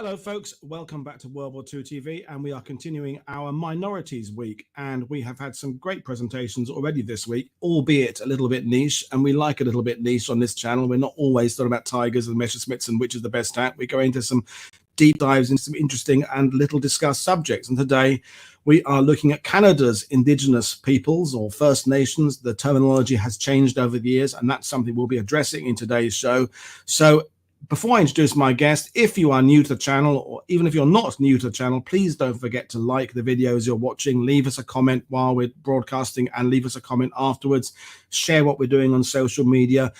Hello, folks. Welcome back to World War II TV, and we are continuing our Minorities Week. And we have had some great presentations already this week, albeit a little bit niche, and we like a little bit niche on this channel. We're not always talking about tigers and Messerschmitts and which is the best hat. We go into some deep dives into some interesting and little discussed subjects. And today we are looking at Canada's Indigenous Peoples or First Nations. The terminology has changed over the years, and that's something we'll be addressing in today's show. So before I introduce my guest, if you are new to the channel, or even if you're not new to the channel, please don't forget to like the videos you're watching, leave us a comment while we're broadcasting, and leave us a comment afterwards. Share what we're doing on social media.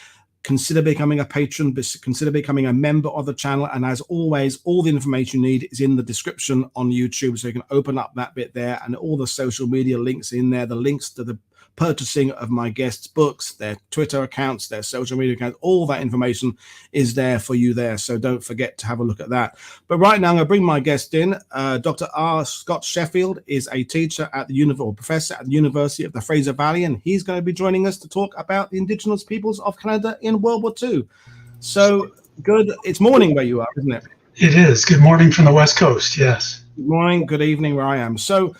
Consider becoming a patron, consider becoming a member of the channel. And as always, all the information you need is in the description on YouTube. So you can open up that bit there, and all the social media links in there, the links to the purchasing of my guests' books, their Twitter accounts, their social media accounts, all that information is there for you there. So don't forget to have a look at that. But right now I'm going to bring my guest in. Dr. R. Scott Sheffield is a teacher at the professor at the University of the Fraser Valley, and he's going to be joining us to talk about the Indigenous peoples of Canada in World War II. So good. It's morning where you are, isn't it? It is. Good morning from the West Coast. Yes. Good morning. Good evening where I am. So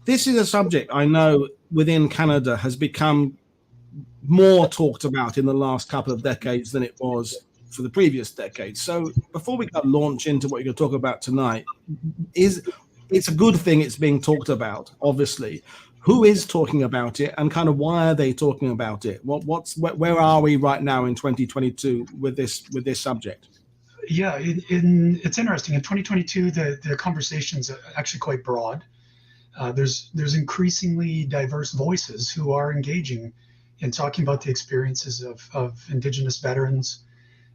this is a subject I know within Canada has become more talked about in the last couple of decades than it was for the previous decades. So before we launch into what you're going to talk about tonight, it's a good thing it's being talked about, obviously. Who is talking about it, and kind of why are they talking about it? Where are we right now in 2022 with this subject? Yeah, it's interesting. In 2022, the conversation's actually quite broad. There's increasingly diverse voices who are engaging in talking about the experiences of Indigenous veterans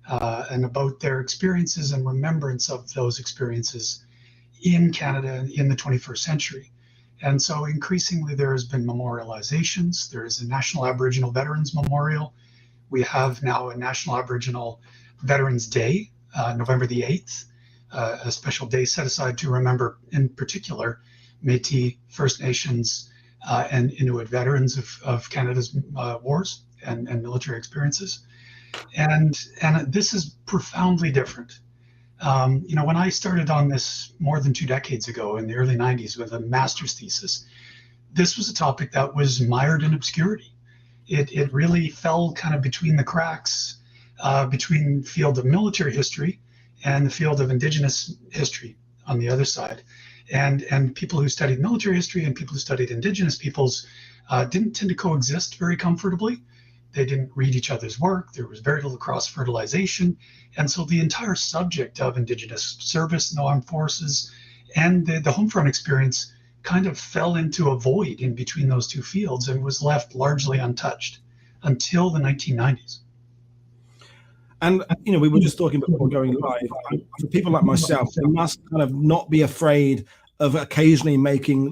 and about their experiences and remembrance of those experiences in Canada in the 21st century. And so increasingly there has been memorializations. There is a National Aboriginal Veterans Memorial. We have now a National Aboriginal Veterans Day, November the 8th, a special day set aside to remember in particular Métis, First Nations, and Inuit veterans of Canada's wars and military experiences. And this is profoundly different. When I started on this more than 2 decades ago in the early 90s with a master's thesis, this was a topic that was mired in obscurity. It really fell kind of between the cracks between the field of military history and the field of Indigenous history on the other side. And people who studied military history and people who studied Indigenous peoples didn't tend to coexist very comfortably. They didn't read each other's work. There was very little cross-fertilization. And so the entire subject of Indigenous service in the armed forces and the home front experience kind of fell into a void in between those two fields and was left largely untouched until the 1990s. And, we were just talking before going live, for people like myself, they must kind of not be afraid of occasionally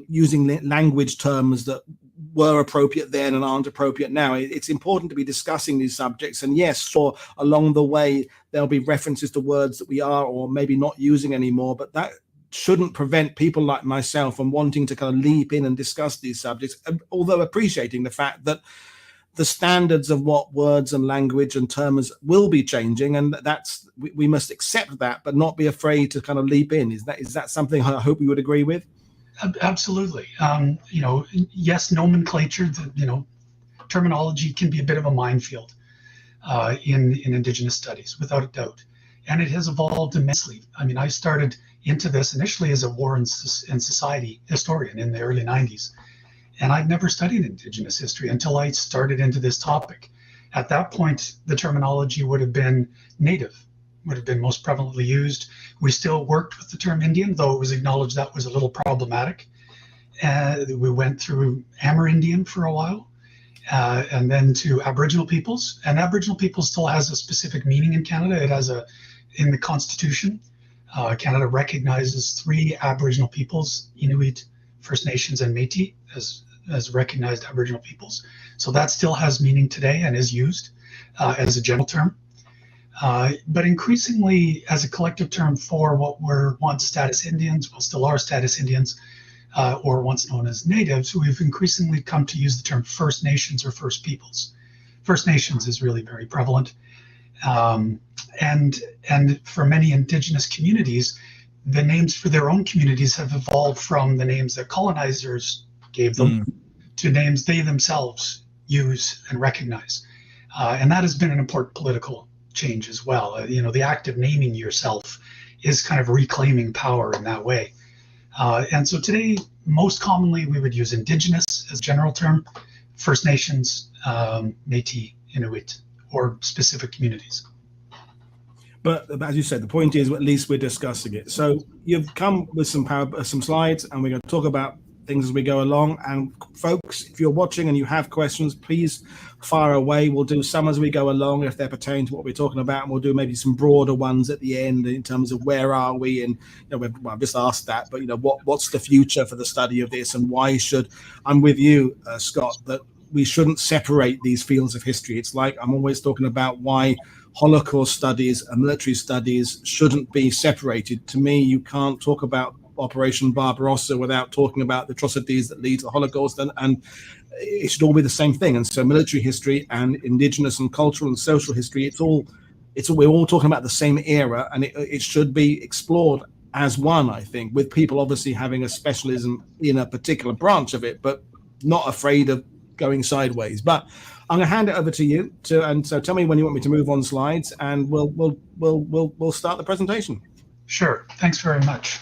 using language terms that were appropriate then and aren't appropriate now. It's important to be discussing these subjects. And yes, sure, along the way, there'll be references to words that we are or maybe not using anymore, but that shouldn't prevent people like myself from wanting to kind of leap in and discuss these subjects, although appreciating the fact that the standards of what words and language and terms will be changing, and we must accept that, but not be afraid to kind of leap in. Is that something I hope you would agree with? Absolutely. Yes, nomenclature, terminology can be a bit of a minefield in Indigenous studies, without a doubt, and it has evolved immensely. I mean, I started into this initially as a war and society historian in the early 90s. And I'd never studied Indigenous history until I started into this topic. At that point, the terminology would have been Native, would have been most prevalently used. We still worked with the term Indian, though it was acknowledged that was a little problematic. We went through Amerindian for a while, and then to Aboriginal peoples. And Aboriginal peoples still has a specific meaning in Canada. It has in the Constitution, Canada recognizes 3 Aboriginal peoples, Inuit, First Nations, and Métis, as recognized Aboriginal peoples. So that still has meaning today and is used as a general term. But increasingly as a collective term for what were once status Indians, well, still are status Indians, or once known as natives, we've increasingly come to use the term First Nations or First Peoples. First Nations is really very prevalent. And for many Indigenous communities, the names for their own communities have evolved from the names that colonizers gave them to names they themselves use and recognize. And that has been an important political change as well. The act of naming yourself is kind of reclaiming power in that way. And so today, most commonly, we would use Indigenous as a general term, First Nations, Métis, Inuit, or specific communities. But as you said, the point is, at least we're discussing it. So you've come with some slides, and we're going to talk about things as we go along. And folks, if you're watching and you have questions, please fire away. We'll do some as we go along if they pertain to what we're talking about, and we'll do maybe some broader ones at the end in terms of where are we, and well, I've just asked that, but what's the future for the study of this, and why should I'm with you, Scott, that we shouldn't separate these fields of history. It's like I'm always talking about why Holocaust studies and military studies shouldn't be separated. To me, you can't talk about Operation Barbarossa without talking about the atrocities that lead to the Holocaust, and it should all be the same thing. And so military history and Indigenous and cultural and social history, we're all talking about the same era, and it should be explored as one, I think, with people obviously having a specialism in a particular branch of it, but not afraid of going sideways. But I'm going to hand it over to you, and so tell me when you want me to move on slides, and we'll start the presentation. Sure. Thanks very much.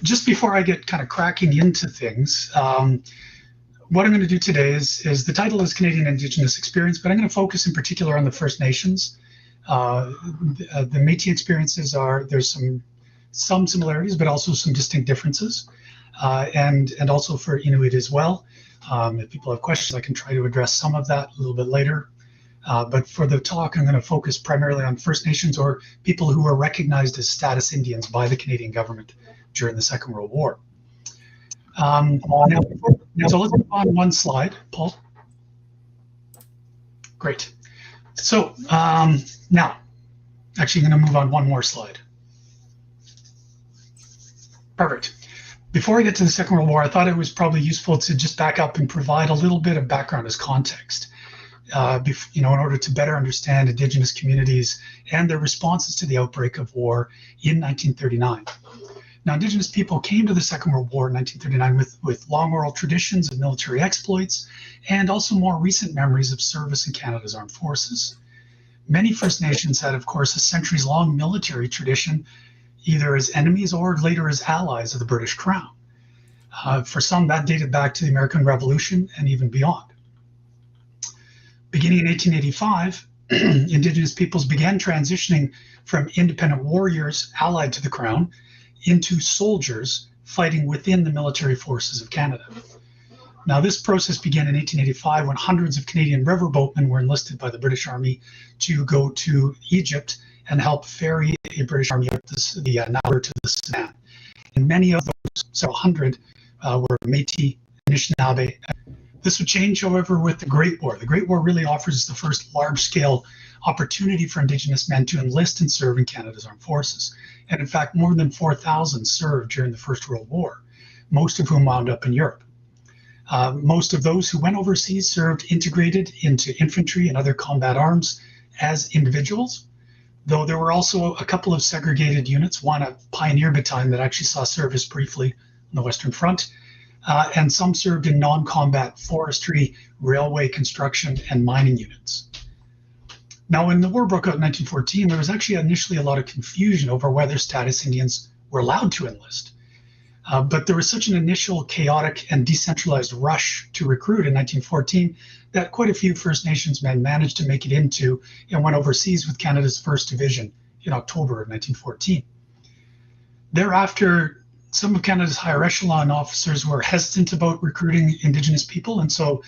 Just before I get kind of cracking into things, what I'm going to do today is the title is Canadian Indigenous Experience, but I'm going to focus in particular on the First Nations. The Métis experiences there's some similarities, but also some distinct differences, and also for Inuit as well. If people have questions, I can try to address some of that a little bit later. But for the talk, I'm going to focus primarily on First Nations, or people who were recognized as status Indians by the Canadian government during the Second World War. So let's move on one slide, Paul. Great. So now, actually, I'm going to move on one more slide. Perfect. Before I get to the Second World War, I thought it was probably useful to just back up and provide a little bit of background as context, in order to better understand Indigenous communities and their responses to the outbreak of war in 1939. Now, Indigenous people came to the Second World War in 1939 with long oral traditions of military exploits and also more recent memories of service in Canada's armed forces. Many First Nations had, of course, a centuries-long military tradition, either as enemies or later as allies of the British Crown. For some, that dated back to the American Revolution and even beyond. Beginning in 1885, Indigenous peoples began transitioning from independent warriors allied to the Crown into soldiers fighting within the military forces of Canada. Now, this process began in 1885 when hundreds of Canadian riverboatmen were enlisted by the British Army to go to Egypt and help ferry a British Army up the Nile to the Sudan. And many of those, several hundred, were Métis, Anishinaabe. This would change, however, with the Great War. The Great War really offers the first large-scale opportunity for Indigenous men to enlist and serve in Canada's armed forces. And in fact, more than 4,000 served during the First World War, most of whom wound up in Europe. Most of those who went overseas served integrated into infantry and other combat arms as individuals, though there were also a couple of segregated units, one a pioneer battalion that actually saw service briefly on the Western Front, and some served in non-combat forestry, railway construction, and mining units. Now, when the war broke out in 1914, there was actually initially a lot of confusion over whether status Indians were allowed to enlist. But there was such an initial chaotic and decentralized rush to recruit in 1914 that quite a few First Nations men managed to make it into and went overseas with Canada's 1st Division in October of 1914. Thereafter, some of Canada's higher echelon officers were hesitant about recruiting Indigenous people, and so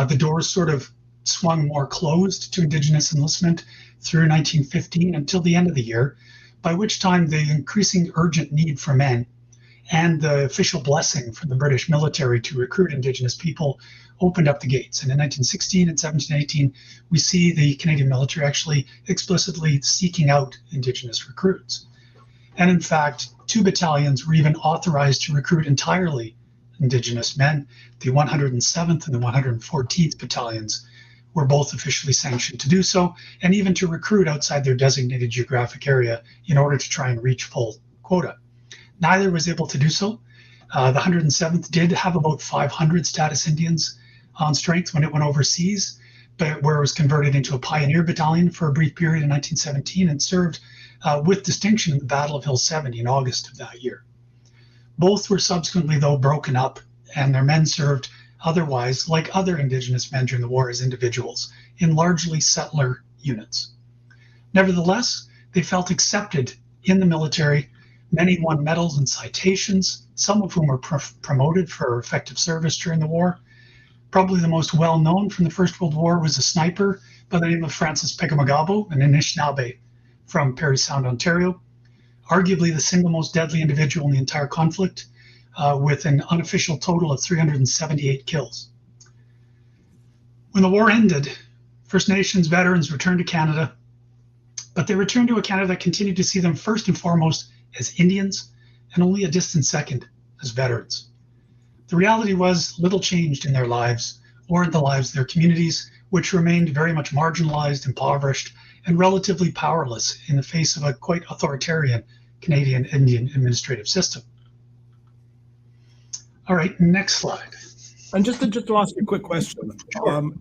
the doors sort of swung more closed to Indigenous enlistment through 1915 until the end of the year, by which time the increasing urgent need for men and the official blessing from the British military to recruit Indigenous people opened up the gates. And in 1916 and 1718, we see the Canadian military actually explicitly seeking out Indigenous recruits. And in fact, 2 battalions were even authorized to recruit entirely Indigenous men. The 107th and the 114th battalions were both officially sanctioned to do so, and even to recruit outside their designated geographic area in order to try and reach full quota. Neither was able to do so. The 107th did have about 500 status Indians on strength when it went overseas, but where it was converted into a pioneer battalion for a brief period in 1917 and served with distinction in the Battle of Hill 70 in August of that year. Both were subsequently, though, broken up, and their men served otherwise, like other Indigenous men during the war, as individuals in largely settler units. Nevertheless, they felt accepted in the military. Many won medals and citations, some of whom were promoted for effective service during the war. Probably the most well-known from the First World War was a sniper by the name of Francis Pegamagabo, an Anishinaabe from Parry Sound, Ontario, arguably the single most deadly individual in the entire conflict, with an unofficial total of 378 kills. When the war ended, First Nations veterans returned to Canada, but they returned to a Canada that continued to see them first and foremost as Indians, and only a distant second as veterans. The reality was little changed in their lives or in the lives of their communities, which remained very much marginalized, impoverished, and relatively powerless in the face of a quite authoritarian Canadian Indian administrative system. All right, next slide. And just to ask you a quick question. Sure.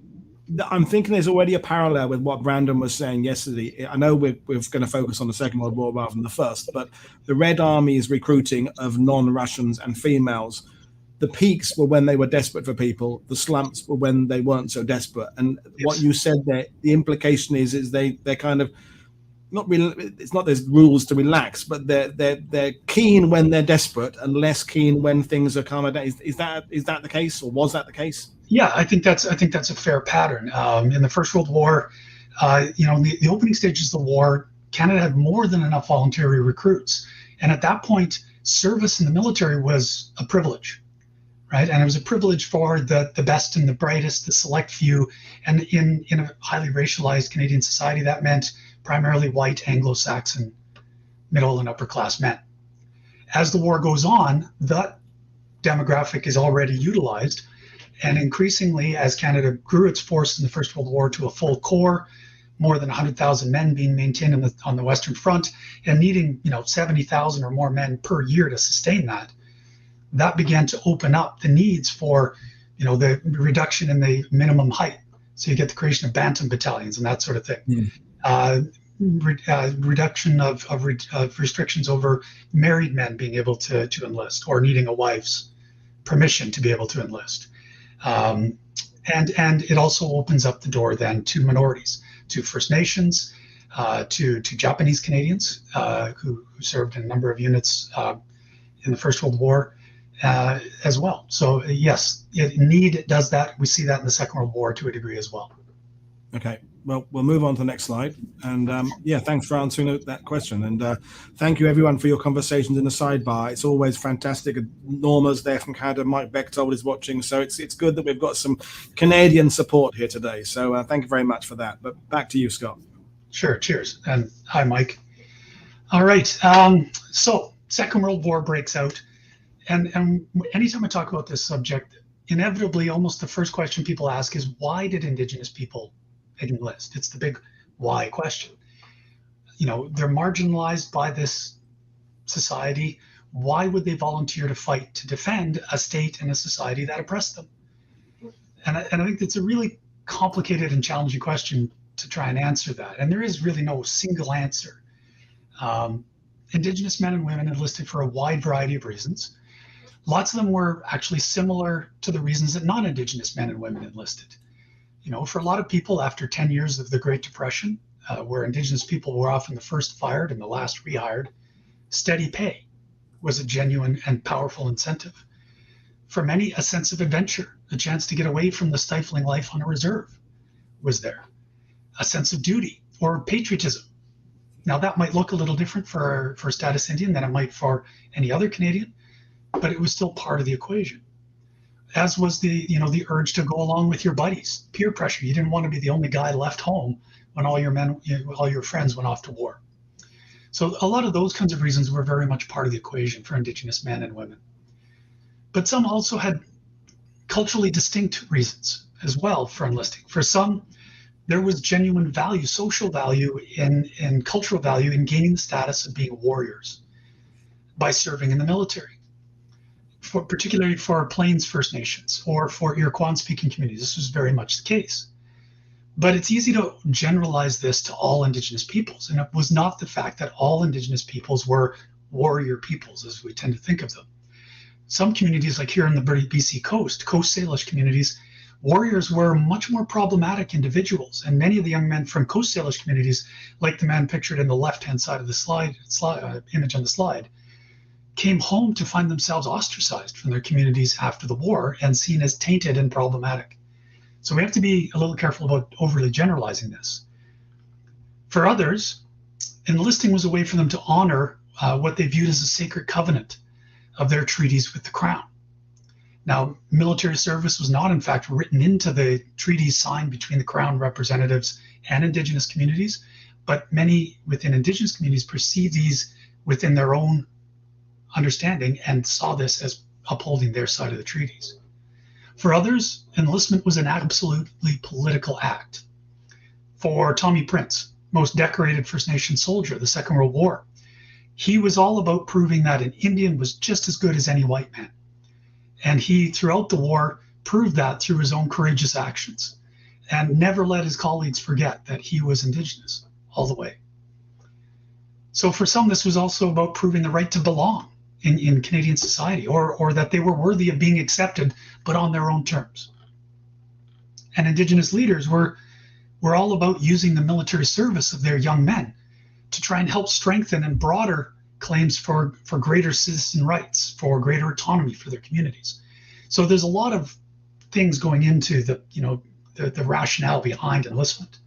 I'm thinking there's already a parallel with what Brandon was saying yesterday. I know we're going to focus on the Second World War rather than the First, but the Red Army's recruiting of non-Russians and females, the peaks were when they were desperate for people. The slumps were when they weren't so desperate. And Yes. what you said there, the implication is they're kind of not really. It's not there's rules to relax, but they're keen when they're desperate and less keen when things are calmer down. Is that the case, or was that the case? Yeah, I think that's a fair pattern. In the First World War, in the opening stages of the war, Canada had more than enough voluntary recruits, and at that point, service in the military was a privilege, right? And it was a privilege for the best and the brightest, the select few, and in a highly racialized Canadian society, that meant primarily white Anglo-Saxon middle and upper class men. As the war goes on, that demographic is already utilized. And increasingly, as Canada grew its force in the First World War to a full corps, more than 100,000 men being maintained on the Western Front, and needing 70,000 or more men per year to sustain that began to open up the needs for the reduction in the minimum height. So you get the creation of bantam battalions and that sort of thing. Reduction of restrictions over married men being able to enlist or needing a wife's permission to be able to enlist. And it also opens up the door then to minorities, to First Nations, to Japanese Canadians who served in a number of units in the First World War as well. So yes, need does that. We see that in the Second World War to a degree as well. Okay. Well, we'll move on to the next slide. And thanks for answering that question. And thank you, everyone, for your conversations in the sidebar. It's always fantastic. Norma's there from Canada. Mike Bechtold is watching. So it's good that we've got some Canadian support here today. So thank you very much for that. But back to you, Scott. Sure. Cheers. And hi, Mike. All right. So Second World War breaks out. And anytime I talk about this subject, inevitably, almost the first question people ask is, why did Indigenous people enlist? It's the big why question. They're marginalized by this society. Why would they volunteer to fight to defend a state and a society that oppressed them? And I think that's a really complicated and challenging question to try and answer that. And there is really no single answer. Indigenous men and women enlisted for a wide variety of reasons. Lots of them were actually similar to the reasons that non-Indigenous men and women enlisted. For a lot of people, after 10 years of the Great Depression, where Indigenous people were often the first fired and the last rehired, steady pay was a genuine and powerful incentive. For many, a sense of adventure, a chance to get away from the stifling life on a reserve was there. A sense of duty or patriotism. Now, that might look a little different for status Indian than it might for any other Canadian, but it was still part of the equation. As was the urge to go along with your buddies, peer pressure. You didn't want to be the only guy left home when all your friends went off to war. So a lot of those kinds of reasons were very much part of the equation for Indigenous men and women. But some also had culturally distinct reasons as well for enlisting. For some, there was genuine value, social value, and cultural value in gaining the status of being warriors by serving in the military, particularly for Plains First Nations or for Iroquois-speaking communities. This was very much the case. But it's easy to generalize this to all Indigenous peoples, and it was not the fact that all Indigenous peoples were warrior peoples, as we tend to think of them. Some communities, like here in the BC Coast Salish communities, warriors were much more problematic individuals, and many of the young men from Coast Salish communities, like the man pictured in the left-hand side of the image on the slide, came home to find themselves ostracized from their communities after the war and seen as tainted and problematic. So we have to be a little careful about overly generalizing this. For others, enlisting was a way for them to honor what they viewed as a sacred covenant of their treaties with the Crown. Now, military service was not, in fact, written into the treaties signed between the Crown representatives and Indigenous communities, but many within Indigenous communities perceived these within their own understanding and saw this as upholding their side of the treaties. For others, enlistment was an absolutely political act. For Tommy Prince, most decorated First Nation soldier of the Second World War, he was all about proving that an Indian was just as good as any white man. And he, throughout the war, proved that through his own courageous actions and never let his colleagues forget that he was Indigenous all the way. So for some, this was also about proving the right to belong in Canadian society, or that they were worthy of being accepted, but on their own terms. And Indigenous leaders were all about using the military service of their young men to try and help strengthen and broader claims for greater citizen rights, for greater autonomy for their communities. So there's a lot of things going into the rationale behind enlistment.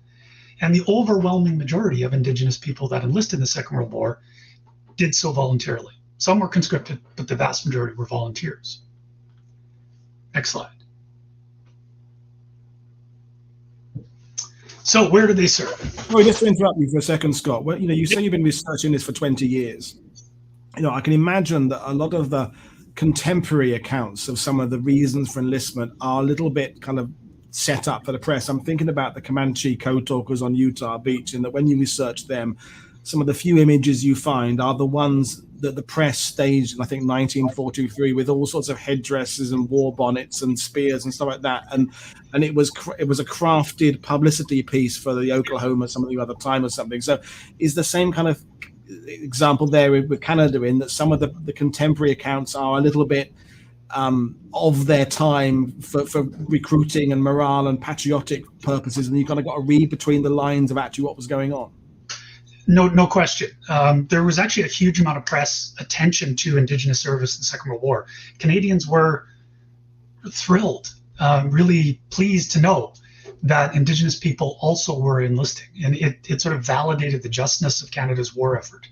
And the overwhelming majority of Indigenous people that enlisted in the Second World War did so voluntarily. Some were conscripted, but the vast majority were volunteers. Next slide. So where did they serve? Sorry, just to interrupt you for a second, Scott. Well, you say you've been researching this for 20 years. I can imagine that a lot of the contemporary accounts of some of the reasons for enlistment are a little bit kind of set up for the press. I'm thinking about the Comanche code talkers on Utah Beach, and that when you research them, some of the few images you find are the ones that the press staged in, I think, 1943, with all sorts of headdresses and war bonnets and spears and stuff like that. And it was a crafted publicity piece for the Oklahoma some of the other time or something. So is the same kind of example there with Canada, in that some of the contemporary accounts are a little bit of their time for recruiting and morale and patriotic purposes, and you kind of got to read between the lines of actually what was going on? No question. There was actually a huge amount of press attention to Indigenous service in the Second World War. Canadians were thrilled, really pleased to know that Indigenous people also were enlisting. And it sort of validated the justness of Canada's war effort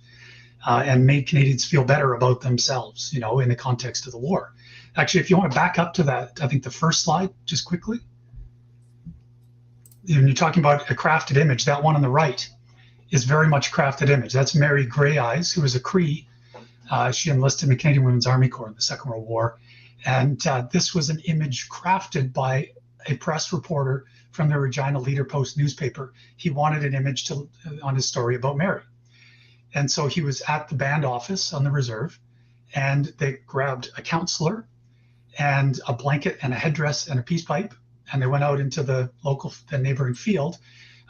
and made Canadians feel better about themselves, in the context of the war. Actually, if you want to back up to that, I think the first slide, just quickly. When you're talking about a crafted image, that one on the right is very much a crafted image. That's Mary Grey Eyes, who was a Cree. She enlisted in the Canadian Women's Army Corps in the Second World War. And this was an image crafted by a press reporter from the Regina Leader-Post newspaper. He wanted an image on his story about Mary. And so he was at the band office on the reserve, and they grabbed a counselor and a blanket and a headdress and a peace pipe, and they went out into the neighboring field,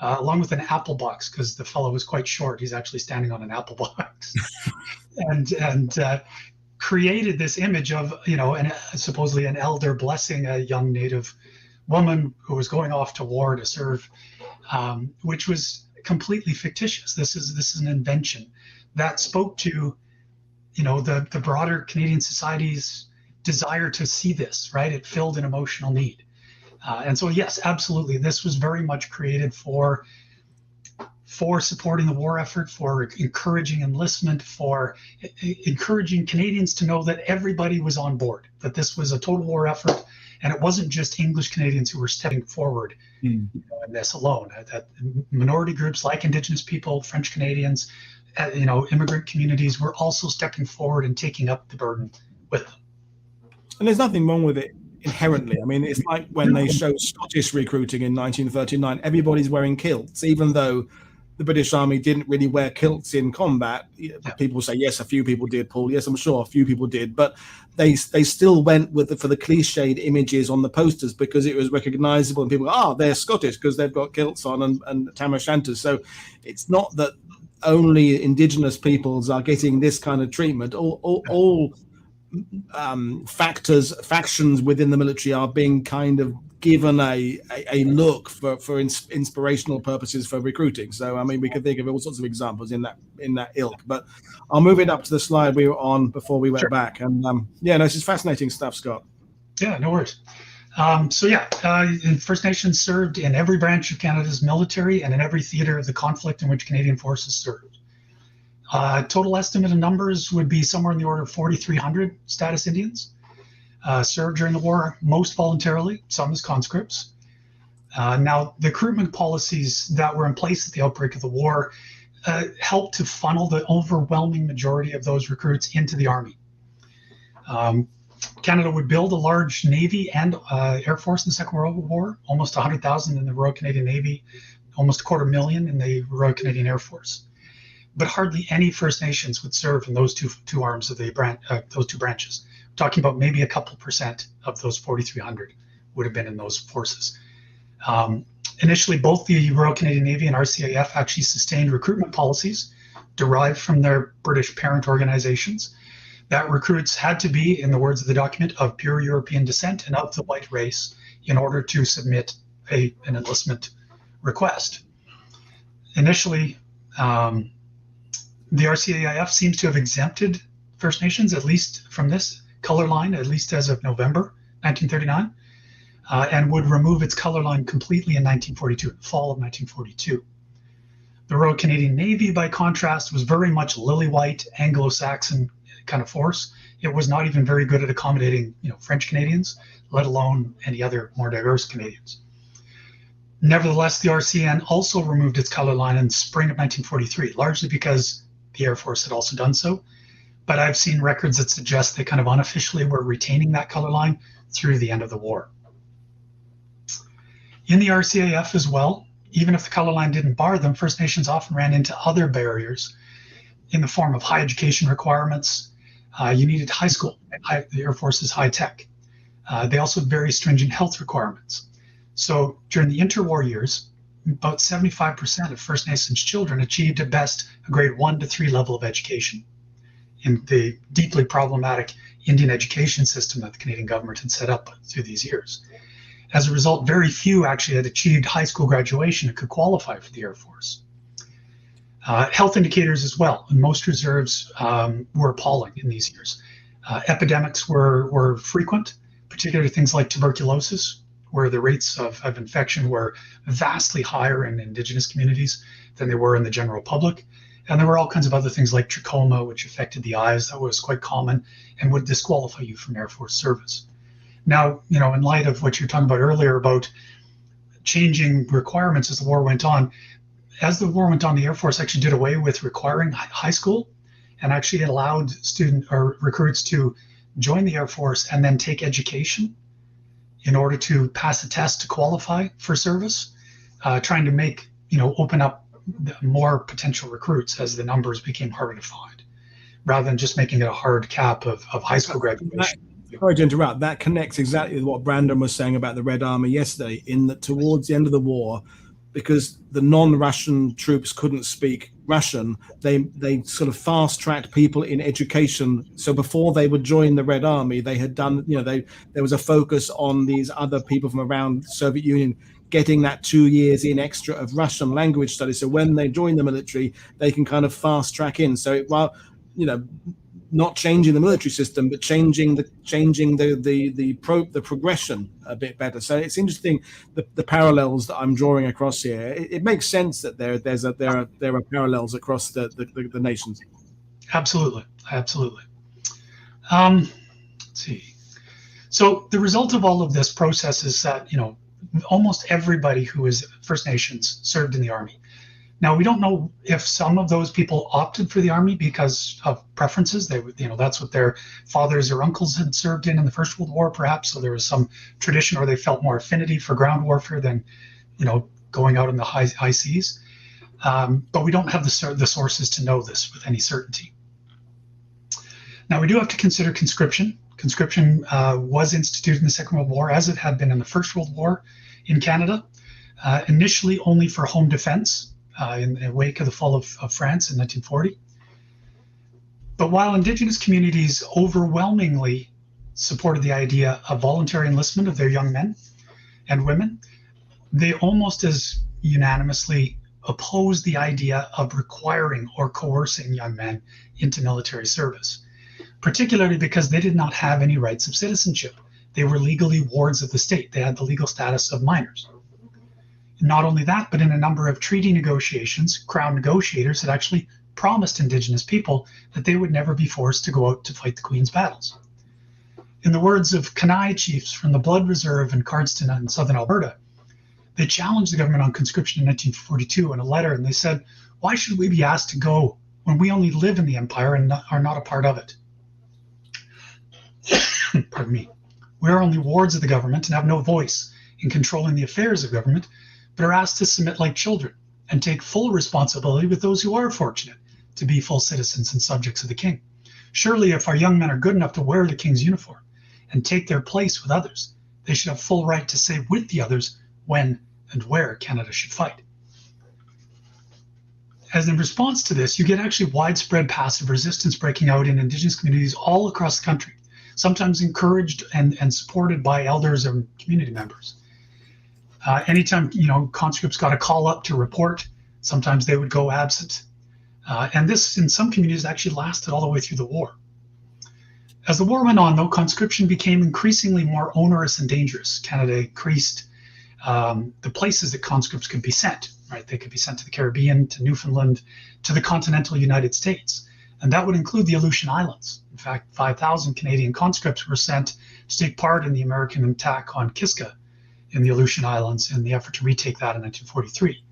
along with an apple box, because the fellow was quite short. He's actually standing on an apple box, and created this image of, supposedly an elder blessing a young Native woman who was going off to war to serve, which was completely fictitious. This is an invention that spoke to, the broader Canadian society's desire to see this, right? It filled an emotional need. And so, yes, absolutely. This was very much created for supporting the war effort, for encouraging enlistment, for encouraging Canadians to know that everybody was on board, that this was a total war effort. And it wasn't just English Canadians who were stepping forward in this alone. That minority groups like Indigenous people, French Canadians, immigrant communities were also stepping forward and taking up the burden with them. And there's nothing wrong with it inherently. I mean, it's like when they show Scottish recruiting in 1939, everybody's wearing kilts, even though the British Army didn't really wear kilts in combat. People say, yes, a few people did, Paul. Yes, I'm sure a few people did. But they still went for the cliched images on the posters because it was recognizable. And people go, they're Scottish because they've got kilts on and tam o' shanters. So it's not that only Indigenous peoples are getting this kind of treatment. All factions within the military are being kind of given a look for inspirational purposes for recruiting. So I mean, we could think of all sorts of examples in that ilk. But I'll move it up to the slide we were on before we went back. And this is fascinating stuff, Scott. Yeah, no worries. First Nations served in every branch of Canada's military and in every theater of the conflict in which Canadian forces served. Total estimate of numbers would be somewhere in the order of 4,300 status Indians served during the war, most voluntarily, some as conscripts. Now, the recruitment policies that were in place at the outbreak of the war helped to funnel the overwhelming majority of those recruits into the Army. Canada would build a large Navy and Air Force in the Second World War, almost 100,000 in the Royal Canadian Navy, almost 250,000 in the Royal Canadian Air Force. But hardly any First Nations would serve in those two arms of those two branches. We're talking about maybe a couple percent of those 4,300 would have been in those forces. Initially, both the Royal Canadian Navy and RCAF actually sustained recruitment policies derived from their British parent organizations that recruits had to be, in the words of the document, of pure European descent and of the white race in order to submit an enlistment request. Initially, the RCAF seems to have exempted First Nations, at least from this color line, at least as of November 1939, and would remove its color line completely in 1942, fall of 1942. The Royal Canadian Navy, by contrast, was very much lily-white, Anglo-Saxon kind of force. It was not even very good at accommodating, French Canadians, let alone any other more diverse Canadians. Nevertheless, the RCN also removed its color line in the spring of 1943, largely because the Air Force had also done so. But I've seen records that suggest they kind of unofficially were retaining that color line through the end of the war. In the RCAF as well, even if the color line didn't bar them, First Nations often ran into other barriers in the form of high education requirements. You needed high school. The Air Force is high tech. They also had very stringent health requirements. So during the interwar years, about 75% of First Nations children achieved at best a grade 1 to 3 level of education in the deeply problematic Indian education system that the Canadian government had set up through these years. As a result, very few actually had achieved high school graduation and could qualify for the Air Force. Health indicators as well, and most reserves were appalling in these years. Epidemics were frequent, particularly things like tuberculosis, where the rates of infection were vastly higher in Indigenous communities than they were in the general public. And there were all kinds of other things like trachoma, which affected the eyes, that was quite common and would disqualify you from Air Force service. Now, in light of what you're talking about earlier about changing requirements as the war went on, the Air Force actually did away with requiring high school and actually allowed recruits to join the Air Force and then take education in order to pass a test to qualify for service, trying to open up more potential recruits as the numbers became harder to find, rather than just making it a hard cap of high school graduation. Sorry to interrupt. That connects exactly with what Brandon was saying about the Red Army yesterday, in that towards the end of the war, because the non-Russian troops couldn't speak Russian, they sort of fast-tracked people in education. So before they would join the Red Army, they had done, there was a focus on these other people from around the Soviet Union getting that 2 years in extra of Russian language studies. So when they join the military, they can kind of fast-track in. So while, not changing the military system, but changing the progression a bit better. So it's interesting the parallels that I'm drawing across here. It makes sense that there are parallels across the nations. Absolutely. Let's see. So the result of all of this process is that almost everybody who is First Nations served in the Army. Now, we don't know if some of those people opted for the army because of preferences. They would, that's what their fathers or uncles had served in the First World War, perhaps. So there was some tradition, or they felt more affinity for ground warfare than, going out in the high seas. But we don't have the sources to know this with any certainty. Now, we do have to consider conscription. Conscription was instituted in the Second World War, as it had been in the First World War in Canada, initially only for home defense. In the wake of the fall of France in 1940. But while Indigenous communities overwhelmingly supported the idea of voluntary enlistment of their young men and women, they almost as unanimously opposed the idea of requiring or coercing young men into military service, particularly because they did not have any rights of citizenship. They were legally wards of the state. They had the legal status of minors. Not only that, but in a number of treaty negotiations, Crown negotiators had actually promised Indigenous people that they would never be forced to go out to fight the Queen's battles. In the words of Kainai chiefs from the Blood Reserve in Cardston in southern Alberta, they challenged the government on conscription in 1942 in a letter, and they said, "Why should we be asked to go when we only live in the empire and are not a part of it?" Pardon me. We are only wards of the government and have no voice in controlling the affairs of government, but are asked to submit like children and take full responsibility with those who are fortunate to be full citizens and subjects of the king. Surely, if our young men are good enough to wear the king's uniform and take their place with others, they should have full right to say with the others when and where Canada should fight. As in response to this, you get actually widespread passive resistance breaking out in Indigenous communities all across the country, sometimes encouraged and supported by elders and community members. Anytime, conscripts got a call up to report, sometimes they would go absent. And this, in some communities, actually lasted all the way through the war. As the war went on, though, conscription became increasingly more onerous and dangerous. Canada increased the places that conscripts could be sent, right? They could be sent to the Caribbean, to Newfoundland, to the continental United States. And that would include the Aleutian Islands. In fact, 5,000 Canadian conscripts were sent to take part in the American attack on Kiska in the Aleutian Islands in the effort to retake that in 1943.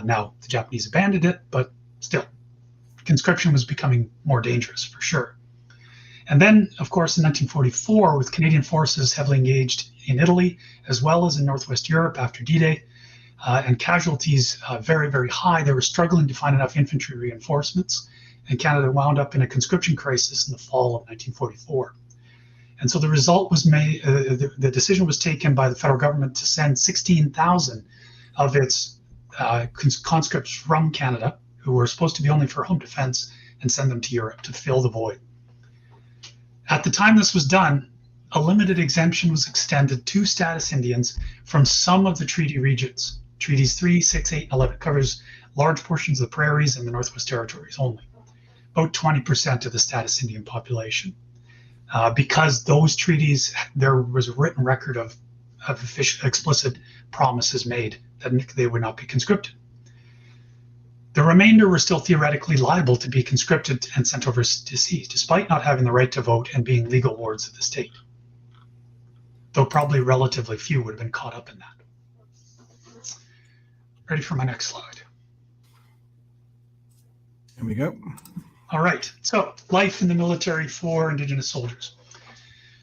Now, the Japanese abandoned it, but still, conscription was becoming more dangerous for sure. And then, of course, in 1944, with Canadian forces heavily engaged in Italy, as well as in Northwest Europe after D-Day, and casualties very, very high, they were struggling to find enough infantry reinforcements, and Canada wound up in a conscription crisis in the fall of 1944. And so the result was made, the decision was taken by the federal government to send 16,000 of its conscripts from Canada, who were supposed to be only for home defense, and send them to Europe to fill the void. At the time this was done, a limited exemption was extended to status Indians from some of the treaty regions. Treaties 3, 6, 8, and 11 covers large portions of the prairies and the Northwest Territories only, about 20% of the status Indian population. Because those treaties, there was a written record of explicit promises made that they would not be conscripted. The remainder were still theoretically liable to be conscripted and sent overseas, despite not having the right to vote and being legal wards of the state. Though probably relatively few would have been caught up in that. Ready for my next slide. Here we go. All right, so life in the military for Indigenous soldiers.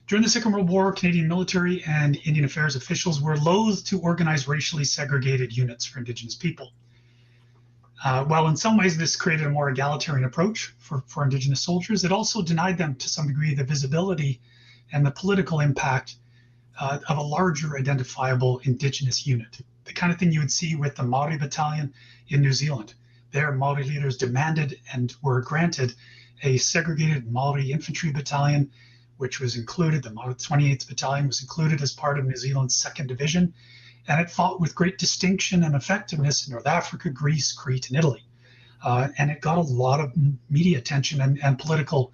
During the Second World War, Canadian military and Indian Affairs officials were loath to organize racially segregated units for Indigenous people. While in some ways this created a more egalitarian approach for Indigenous soldiers, it also denied them to some degree the visibility and the political impact of a larger identifiable Indigenous unit. The kind of thing you would see with the Maori Battalion in New Zealand. Their Maori leaders demanded and were granted a segregated Maori infantry battalion, which was included, the 28th Battalion was included as part of New Zealand's 2nd Division, and it fought with great distinction and effectiveness in North Africa, Greece, Crete, and Italy. And it got a lot of media attention and political,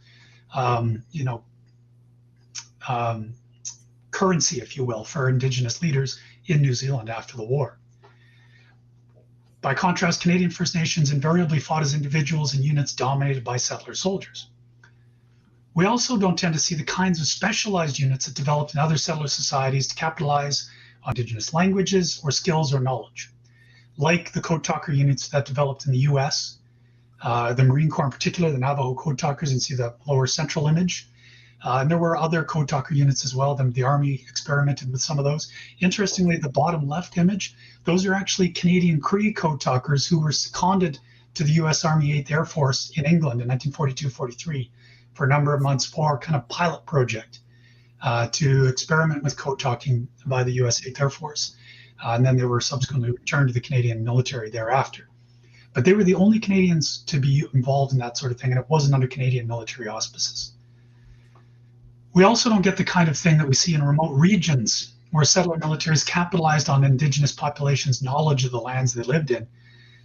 currency, if you will, for Indigenous leaders in New Zealand after the war. By contrast, Canadian First Nations invariably fought as individuals in units dominated by settler soldiers. We also don't tend to see the kinds of specialized units that developed in other settler societies to capitalize on Indigenous languages or skills or knowledge. like the Code Talker units that developed in the US, the Marine Corps in particular, the Navajo Code Talkers, you can see the lower central image. And there were other Code Talker units as well. The Army experimented with some of those. Interestingly, the bottom left image, those are actually Canadian Cree Code Talkers who were seconded to the US Army 8th Air Force in England in 1942-43 for a number of months for kind of pilot project to experiment with code talking by the US 8th Air Force. And then they were subsequently returned to the Canadian military thereafter. But they were the only Canadians to be involved in that sort of thing, and it wasn't under Canadian military auspices. We also don't get the kind of thing that we see in remote regions where settler militaries capitalized on Indigenous populations' knowledge of the lands they lived in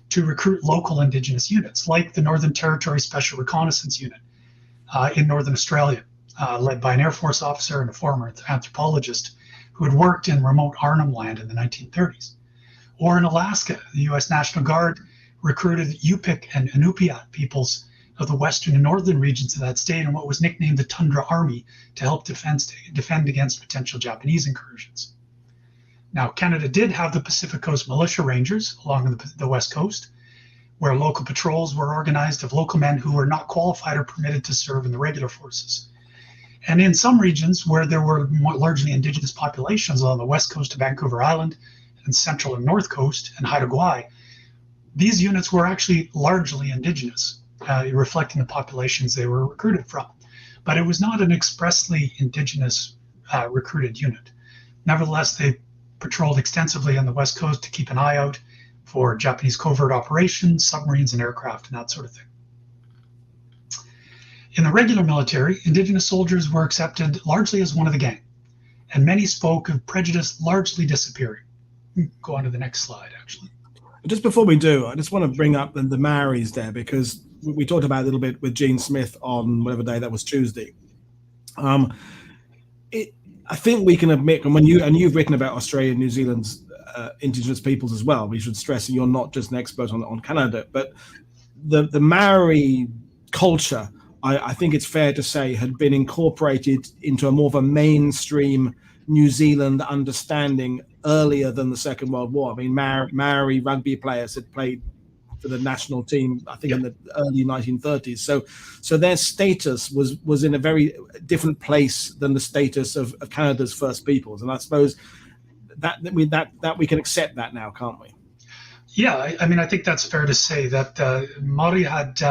to recruit local Indigenous units, like the Northern Territory Special Reconnaissance Unit in Northern Australia, led by an Air Force officer and a former anthropologist who had worked in remote Arnhem Land in the 1930s. Or in Alaska, the U.S. National Guard recruited Yupik and Inupiat peoples of the western and northern regions of that state in what was nicknamed the Tundra Army to help defend against potential Japanese incursions. Now, Canada did have the Pacific Coast Militia Rangers along the west coast, where local patrols were organized of local men who were not qualified or permitted to serve in the regular forces. And in some regions where there were largely Indigenous populations along the west coast of Vancouver Island and central and north coast and Haida Gwaii, these units were actually largely Indigenous, reflecting the populations they were recruited from. But it was not an expressly Indigenous recruited unit. Nevertheless, they patrolled extensively on the west coast to keep an eye out for Japanese covert operations, submarines and aircraft and that sort of thing. In the regular military, Indigenous soldiers were accepted largely as one of the gang, and many spoke of prejudice largely disappearing. Go on to the next slide, actually. Just before we do, I just want to bring up the Maoris there, because we talked about it a little bit with Gene Smith on whatever day that was, Tuesday. I think we can admit, and you've written about Australia and New Zealand's Indigenous peoples as well. We should stress that you're not just an expert on Canada, but the Maori culture, I think it's fair to say, had been incorporated into a more of a mainstream New Zealand understanding earlier than the Second World War. I mean, Maori rugby players had played for the national team, I think, in the early 1930s. So their status was in a very different place than the status of Canada's First Peoples. And I suppose that we can accept that now, can't we? Yeah, I mean, I think that's fair to say that Maori had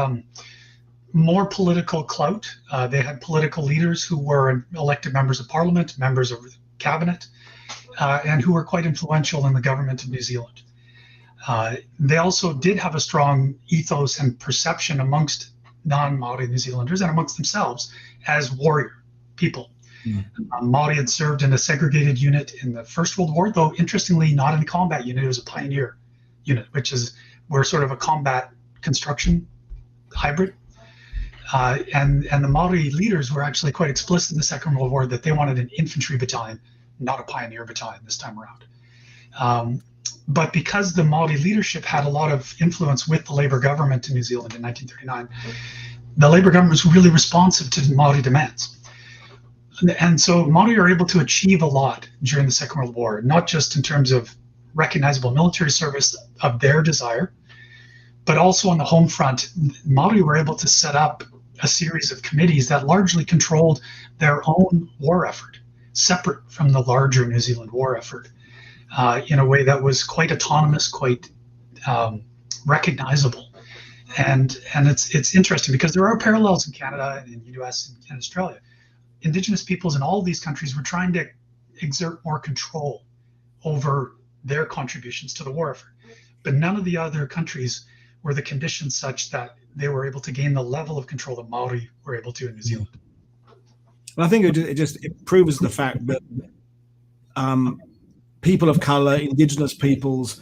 more political clout. They had political leaders who were elected members of parliament, members of the cabinet, and who were quite influential in the government of New Zealand. They also did have a strong ethos and perception amongst non-Maori New Zealanders and amongst themselves as warrior people. Maori had served in a segregated unit in the First World War, though interestingly not in a combat unit. It was a pioneer unit, which is we're sort of a combat construction hybrid. And the Maori leaders were actually quite explicit in the Second World War that they wanted an infantry battalion, not a pioneer battalion this time around. But because the Maori leadership had a lot of influence with the Labour government in New Zealand in 1939, the Labour government was really responsive to the Maori demands. And so Maori are able to achieve a lot during the Second World War, not just in terms of recognizable military service of their desire, but also on the home front. Maori were able to set up a series of committees that largely controlled their own war effort, separate from the larger New Zealand war effort, in a way that was quite autonomous, quite recognizable. And it's interesting because there are parallels in Canada and in the US and Australia. Indigenous peoples in all of these countries were trying to exert more control over their contributions to the war effort. But none of the other countries were the conditions such that they were able to gain the level of control that Maori were able to in New Zealand. Well, I think it proves the fact that people of color, Indigenous peoples,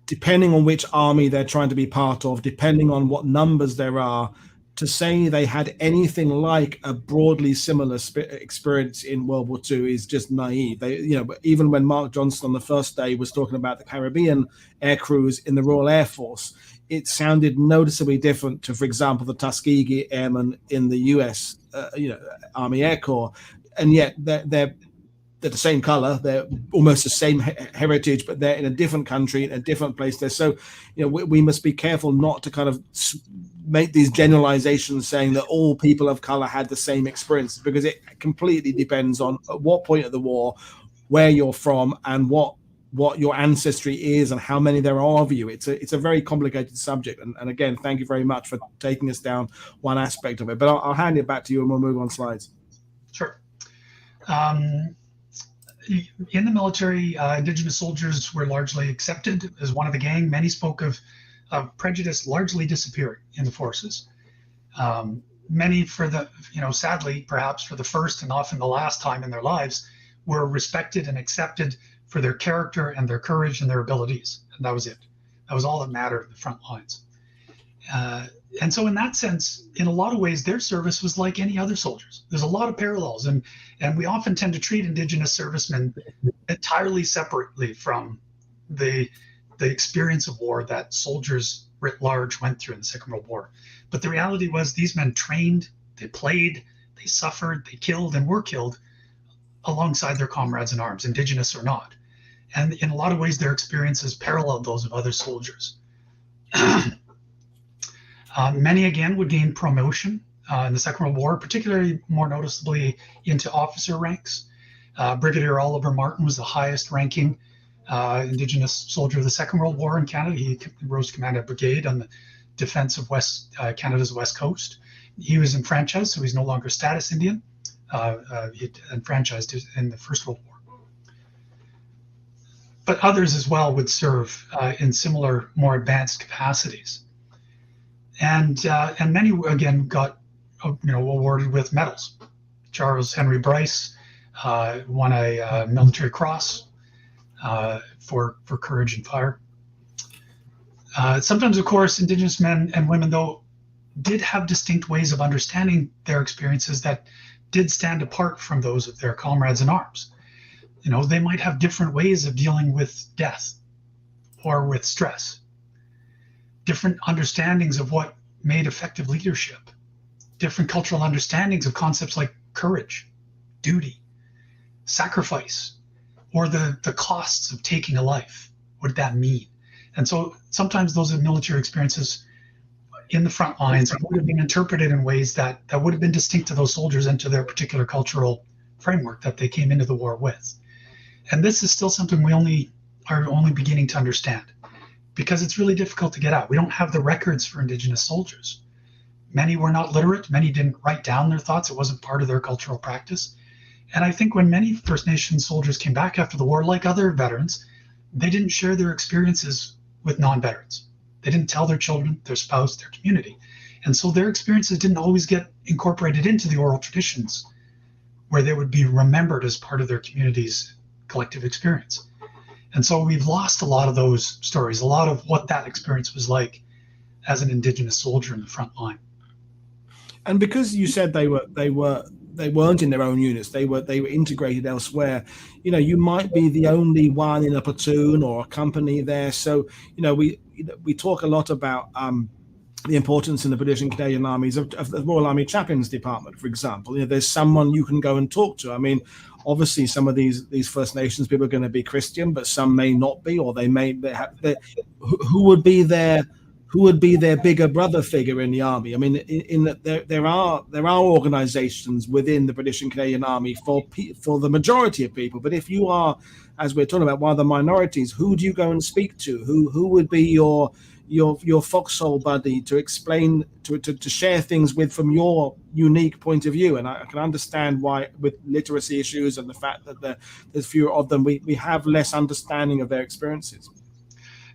depending on which army they're trying to be part of, depending on what numbers there are, to say they had anything like a broadly similar experience in World War II is just naive. Even when Mark Johnson on the first day was talking about the Caribbean air crews in the Royal Air Force, it sounded noticeably different to, for example, the Tuskegee Airmen in the U.S. Army Air Corps, and yet they're they're the same color, they're almost the same heritage, but they're in a different country, in a different place there. So, we must be careful not to kind of make these generalizations saying that all people of color had the same experience, because it completely depends on at what point of the war, where you're from, and what your ancestry is and how many there are of you. It's a very complicated subject. And again, thank you very much for taking us down one aspect of it. But I'll hand it back to you and we'll move on slides. Sure. In the military, Indigenous soldiers were largely accepted as one of the gang. Many spoke of prejudice largely disappearing in the forces. Many, for the, sadly, perhaps for the first and often the last time in their lives, were respected and accepted for their character and their courage and their abilities. And that was it. That was all that mattered in the front lines. And so in that sense, in a lot of ways, their service was like any other soldiers. There's a lot of parallels. And we often tend to treat Indigenous servicemen entirely separately from the experience of war that soldiers writ large went through in the Second World War. But the reality was these men trained, they played, they suffered, they killed and were killed alongside their comrades in arms, Indigenous or not. And in a lot of ways, their experiences paralleled those of other soldiers. Many, again, would gain promotion in the Second World War, particularly more noticeably into officer ranks. Brigadier Oliver Martin was the highest ranking Indigenous soldier of the Second World War in Canada. He rose to command a brigade on the defense of Canada's west coast. He was enfranchised, so he's no longer status Indian. He enfranchised in the First World War. But others as well would serve in similar, more advanced capacities. And many, again, got awarded with medals. Charles Henry Bryce won a military cross for courage and fire. Sometimes, of course, Indigenous men and women, though, did have distinct ways of understanding their experiences that did stand apart from those of their comrades in arms. They might have different ways of dealing with death or with stress, different understandings of what made effective leadership, different cultural understandings of concepts like courage, duty, sacrifice, or the costs of taking a life. What did that mean? And so sometimes those military experiences in the front lines would have been interpreted in ways that would have been distinct to those soldiers and to their particular cultural framework that they came into the war with. And this is still something we are only beginning to understand, because it's really difficult to get out. We don't have the records for Indigenous soldiers. Many were not literate. Many didn't write down their thoughts. It wasn't part of their cultural practice. And I think when many First Nations soldiers came back after the war, like other veterans, they didn't share their experiences with non-veterans. They didn't tell their children, their spouse, their community. And so their experiences didn't always get incorporated into the oral traditions where they would be remembered as part of their community's collective experience. And so we've lost a lot of those stories, a lot of what that experience was like as an Indigenous soldier in the front line. And because you said they weren't in their own units, they were integrated elsewhere. You might be the only one in a platoon or a company there. So we talk a lot about the importance in the British and Canadian armies of the Royal Army Chaplains Department, for example. There's someone you can go and talk to. I mean, obviously, some of these First Nations people are going to be Christian, but some may not be, or they have. Who would be their bigger brother figure in the army? I mean, in that there are organisations within the British and Canadian Army for the majority of people. But if you are, as we're talking about, one of the minorities, who do you go and speak to? Who would be your foxhole buddy to explain to share things with from your unique point of view? And I can understand why, with literacy issues and the fact that there's fewer of them, we have less understanding of their experiences.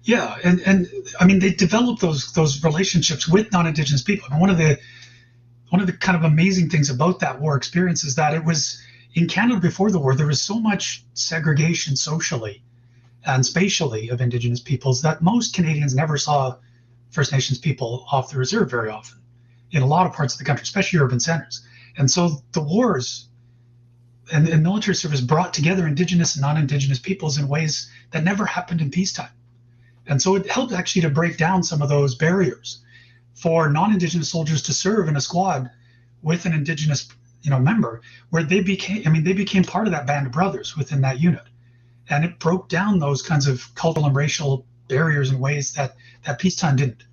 Yeah, and I mean, they developed those relationships with non-Indigenous people. And one of the kind of amazing things about that war experience is that it was in Canada before the war. There was so much segregation socially and spatially of Indigenous peoples that most Canadians never saw First Nations people off the reserve very often in a lot of parts of the country, especially urban centers. And so the wars and military service brought together Indigenous and non-Indigenous peoples in ways that never happened in peacetime. And so it helped actually to break down some of those barriers for non-Indigenous soldiers to serve in a squad with an Indigenous member, where they became part of that band of brothers within that unit, and it broke down those kinds of cultural and racial barriers in ways that peacetime didn't.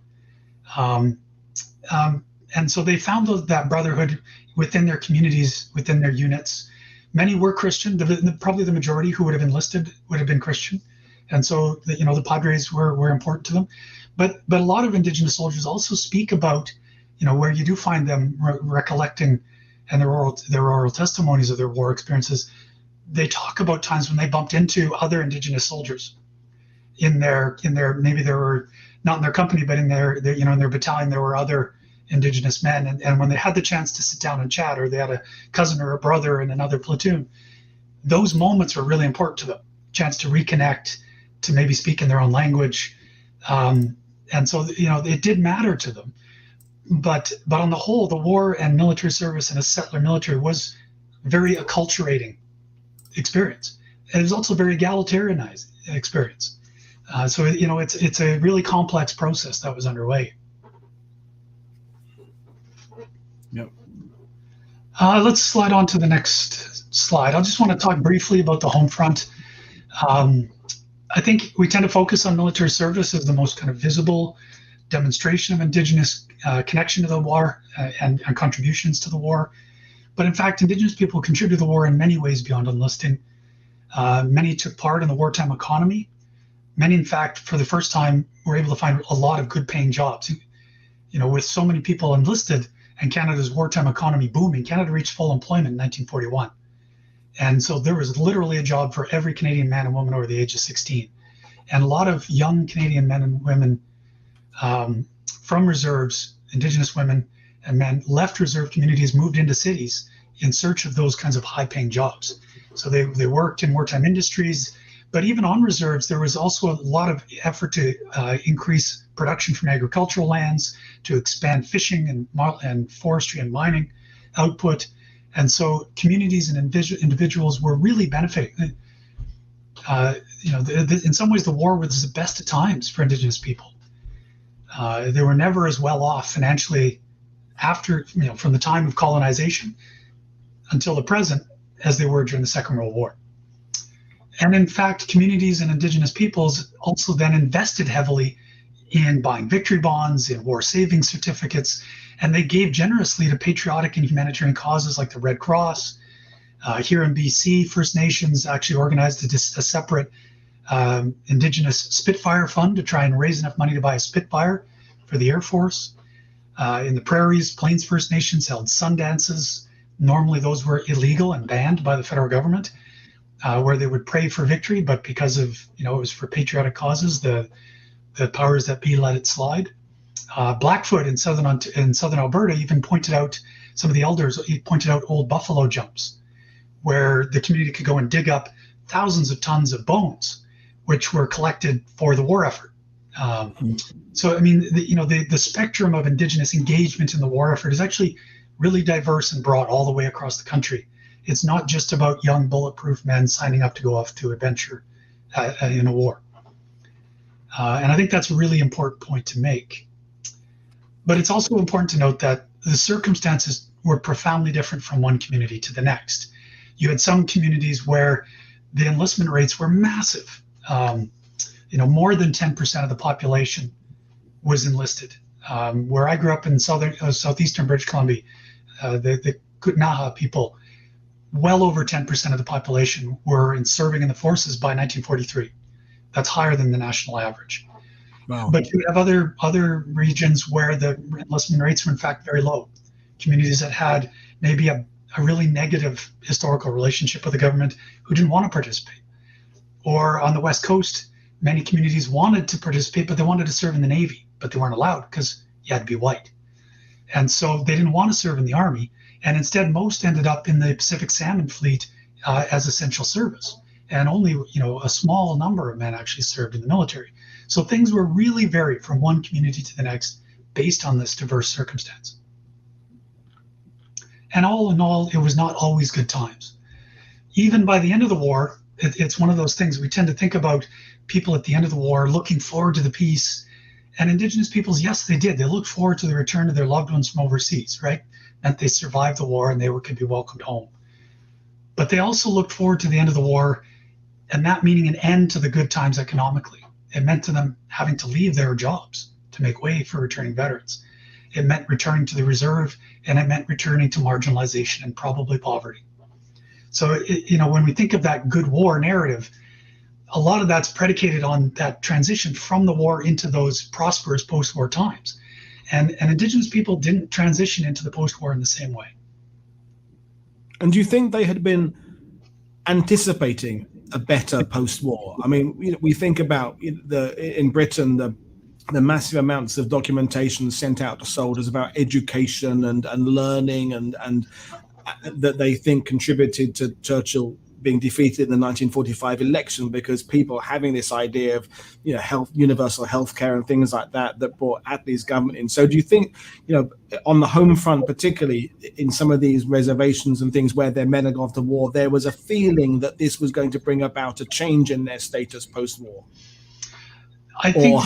And so they found that brotherhood within their communities, within their units. Many were Christian. Probably the majority who would have enlisted would have been Christian, and so the Padres were important to them. But a lot of Indigenous soldiers also speak about, where you do find them recollecting, and their oral testimonies of their war experiences. They talk about times when they bumped into other Indigenous soldiers in their maybe they were not in their company, but in their in their battalion there were other Indigenous men, and when they had the chance to sit down and chat, or they had a cousin or a brother in another platoon, those moments were really important to them. Chance to reconnect, to maybe speak in their own language, and so it did matter to them. But on the whole, the war and military service in a settler military was very acculturating experience, and it was also very egalitarianized experience. So it's a really complex process that was underway. Yep. Let's slide on to the next slide. I just want to talk briefly about the home front. I think we tend to focus on military service as the most kind of visible demonstration of Indigenous connection to the war and contributions to the war. But in fact, Indigenous people contributed to the war in many ways beyond enlisting. Many took part in the wartime economy. Many, in fact, for the first time, were able to find a lot of good paying jobs. With so many people enlisted and Canada's wartime economy booming, Canada reached full employment in 1941. And so there was literally a job for every Canadian man and woman over the age of 16. And a lot of young Canadian men and women from reserves, Indigenous women and men, left reserve communities, moved into cities in search of those kinds of high-paying jobs. So they worked in wartime industries, but even on reserves, there was also a lot of effort to increase production from agricultural lands, to expand fishing and forestry and mining output. And so communities and individuals were really benefiting. In some ways, the war was the best of times for Indigenous people. They were never as well off financially after, from the time of colonization until the present as they were during the Second World War. And in fact, communities and Indigenous peoples also then invested heavily in buying victory bonds, in war savings certificates, and they gave generously to patriotic and humanitarian causes like the Red Cross. Here in BC, First Nations actually organized a separate Indigenous Spitfire Fund to try and raise enough money to buy a Spitfire for the Air Force. In the prairies, Plains First Nations held sun dances. Normally those were illegal and banned by the federal government, where they would pray for victory, but because of, it was for patriotic causes, the powers that be let it slide. Blackfoot in southern Alberta even pointed out, some of the elders pointed out old buffalo jumps, where the community could go and dig up thousands of tons of bones, which were collected for the war effort. So, I mean, the spectrum of Indigenous engagement in the war effort is actually really diverse and broad all the way across the country. It's not just about young bulletproof men signing up to go off to adventure in a war. And I think that's a really important point to make. But it's also important to note that the circumstances were profoundly different from one community to the next. You had some communities where the enlistment rates were massive. More than 10% of the population was enlisted. Where I grew up in southeastern British Columbia, the Kootenai people, well over 10% of the population were serving in the forces by 1943. That's higher than the national average. Wow. But you have other regions where the enlistment rates were in fact very low. Communities that had maybe a really negative historical relationship with the government who didn't want to participate. Or on the West Coast, many communities wanted to participate, but they wanted to serve in the Navy, but they weren't allowed because you had to be white. And so they didn't want to serve in the Army. And instead, most ended up in the Pacific Salmon Fleet as essential service. And only, a small number of men actually served in the military. So things were really varied from one community to the next based on this diverse circumstance. And all in all, it was not always good times. Even by the end of the war, it's one of those things we tend to think about people at the end of the war looking forward to the peace. And Indigenous peoples, yes, they did. They looked forward to the return of their loved ones from overseas, right? meant they survived the war and could be welcomed home. But they also looked forward to the end of the war, and that meaning an end to the good times economically. It meant to them having to leave their jobs to make way for returning veterans. It meant returning to the reserve, and it meant returning to marginalization and probably poverty. So, when we think of that good war narrative, a lot of that's predicated on that transition from the war into those prosperous post-war times. And Indigenous people didn't transition into the post-war in the same way. And do you think they had been anticipating a better post-war? I mean, we think about in Britain, the massive amounts of documentation sent out to soldiers about education and learning and that they think contributed to Churchill being defeated in the 1945 election, because people having this idea of health, universal health care and things like that brought Attlee's government in. So do you think on the home front, particularly in some of these reservations and things where their men had gone to war, there was a feeling that this was going to bring about a change in their status post-war? I think,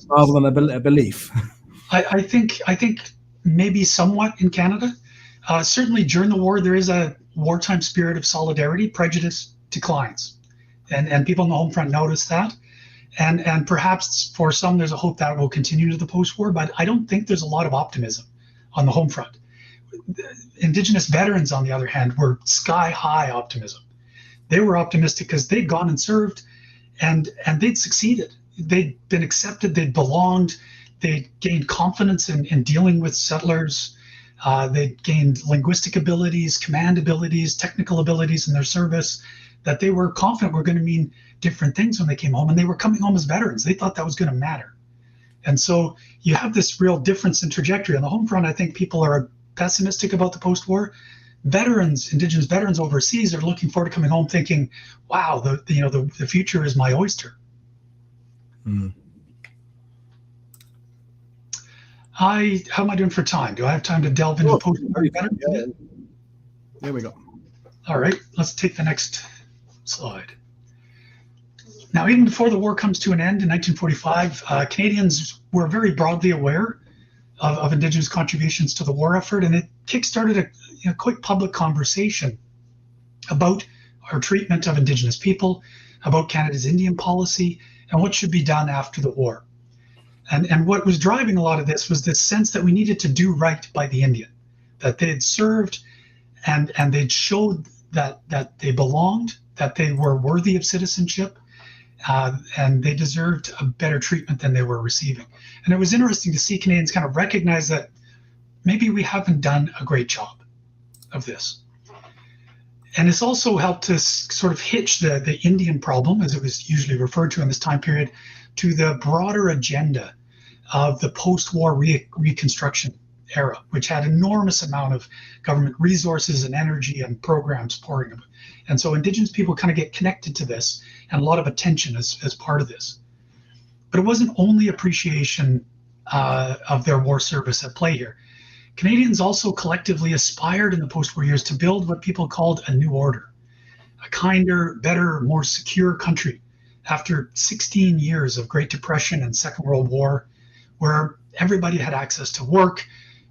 rather than a belief. I think maybe somewhat in Canada. Certainly during the war, there is a wartime spirit of solidarity. Prejudice declines, and people on the home front notice that, and perhaps for some there's a hope that will continue to the post-war. But I don't think there's a lot of optimism on the home front. Indigenous veterans, on the other hand, were sky-high optimism. They were optimistic because they'd gone and served, and they'd succeeded. They'd been accepted. They'd belonged. They gained confidence in dealing with settlers. They gained linguistic abilities, command abilities, technical abilities in their service that they were confident were going to mean different things when they came home. And they were coming home as veterans. They thought that was going to matter. And so you have this real difference in trajectory. On the home front, I think people are pessimistic about the post-war. Veterans, Indigenous veterans overseas, are looking forward to coming home thinking, wow, the future is my oyster. Mm. How am I doing for time? Do I have time to delve into post-war veterans? Yeah. There we go. All right, let's take the next slide. Now, even before the war comes to an end in 1945, Canadians were very broadly aware of Indigenous contributions to the war effort, and it kickstarted a quick public conversation about our treatment of Indigenous people, about Canada's Indian policy, and what should be done after the war. And what was driving a lot of this was this sense that we needed to do right by the Indian, that they had served and they'd showed that they belonged, that they were worthy of citizenship, and they deserved a better treatment than they were receiving. And it was interesting to see Canadians kind of recognize that maybe we haven't done a great job of this. And it's also helped to sort of hitch the Indian problem, as it was usually referred to in this time period, to the broader agenda of the post-war reconstruction era, which had enormous amount of government resources and energy and programs pouring them. And so Indigenous people kind of get connected to this, and a lot of attention as part of this. But it wasn't only appreciation of their war service at play here. Canadians also collectively aspired in the post-war years to build what people called a new order, a kinder, better, more secure country after 16 years of Great Depression and Second World War, where everybody had access to work.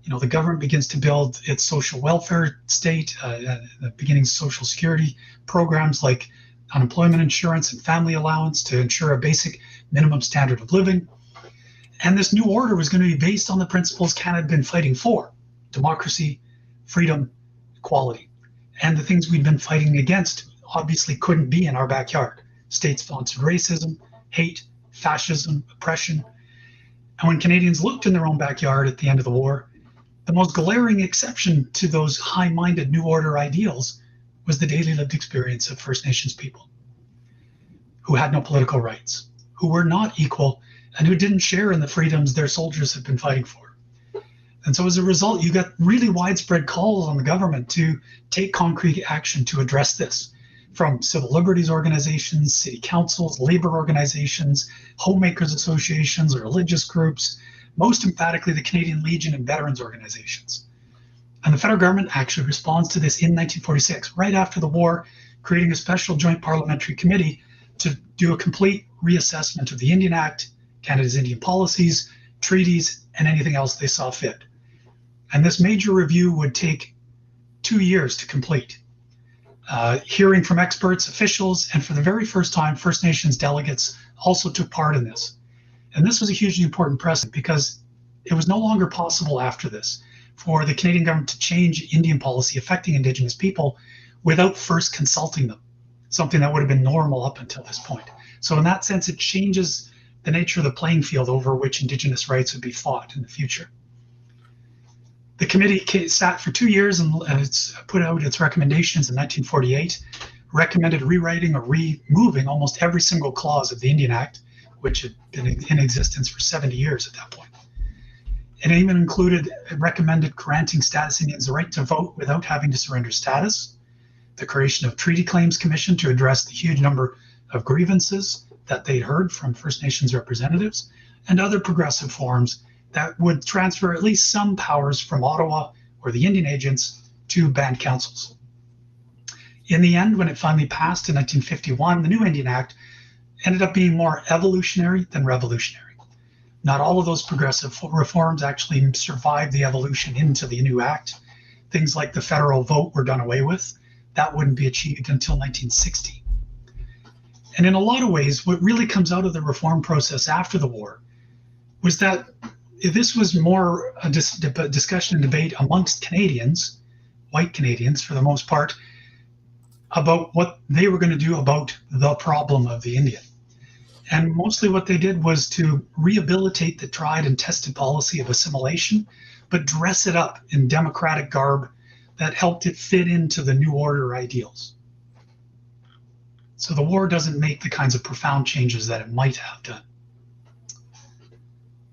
The government begins to build its social welfare state, the beginning social security programs like unemployment insurance and family allowance to ensure a basic minimum standard of living. And this new order was going to be based on the principles Canada had been fighting for: democracy, freedom, equality. And the things we'd been fighting against obviously couldn't be in our backyard: state-sponsored racism, hate, fascism, oppression. And when Canadians looked in their own backyard at the end of the war, the most glaring exception to those high-minded New Order ideals was the daily lived experience of First Nations people, who had no political rights, who were not equal, and who didn't share in the freedoms their soldiers had been fighting for. And so as a result, you got really widespread calls on the government to take concrete action to address this, from civil liberties organizations, city councils, labor organizations, homemakers associations, religious groups, most emphatically the Canadian Legion and veterans organizations. And the federal government actually responds to this in 1946, right after the war, creating a special joint parliamentary committee to do a complete reassessment of the Indian Act, Canada's Indian policies, treaties, and anything else they saw fit. And this major review would take 2 years to complete. Hearing from experts, officials, and for the very first time, First Nations delegates also took part in this. And this was a hugely important precedent because it was no longer possible after this for the Canadian government to change Indian policy affecting Indigenous people without first consulting them, something that would have been normal up until this point. So in that sense, it changes the nature of the playing field over which Indigenous rights would be fought in the future. The committee sat for 2 years and it's put out its recommendations in 1948, recommended rewriting or removing almost every single clause of the Indian Act, which had been in existence for 70 years at that point. It even recommended granting status Indians the right to vote without having to surrender status, the creation of Treaty Claims Commission to address the huge number of grievances that they'd heard from First Nations representatives, and other progressive forms that would transfer at least some powers from Ottawa or the Indian agents to band councils. In the end, when it finally passed in 1951, the new Indian Act ended up being more evolutionary than revolutionary. Not all of those progressive reforms actually survived the evolution into the new act. Things like the federal vote were done away with. That wouldn't be achieved until 1960. And in a lot of ways, what really comes out of the reform process after the war was that this was more a discussion and debate amongst Canadians, white Canadians for the most part, about what they were going to do about the problem of the Indian. And mostly what they did was to rehabilitate the tried and tested policy of assimilation, but dress it up in democratic garb that helped it fit into the new order ideals. So the war doesn't make the kinds of profound changes that it might have done.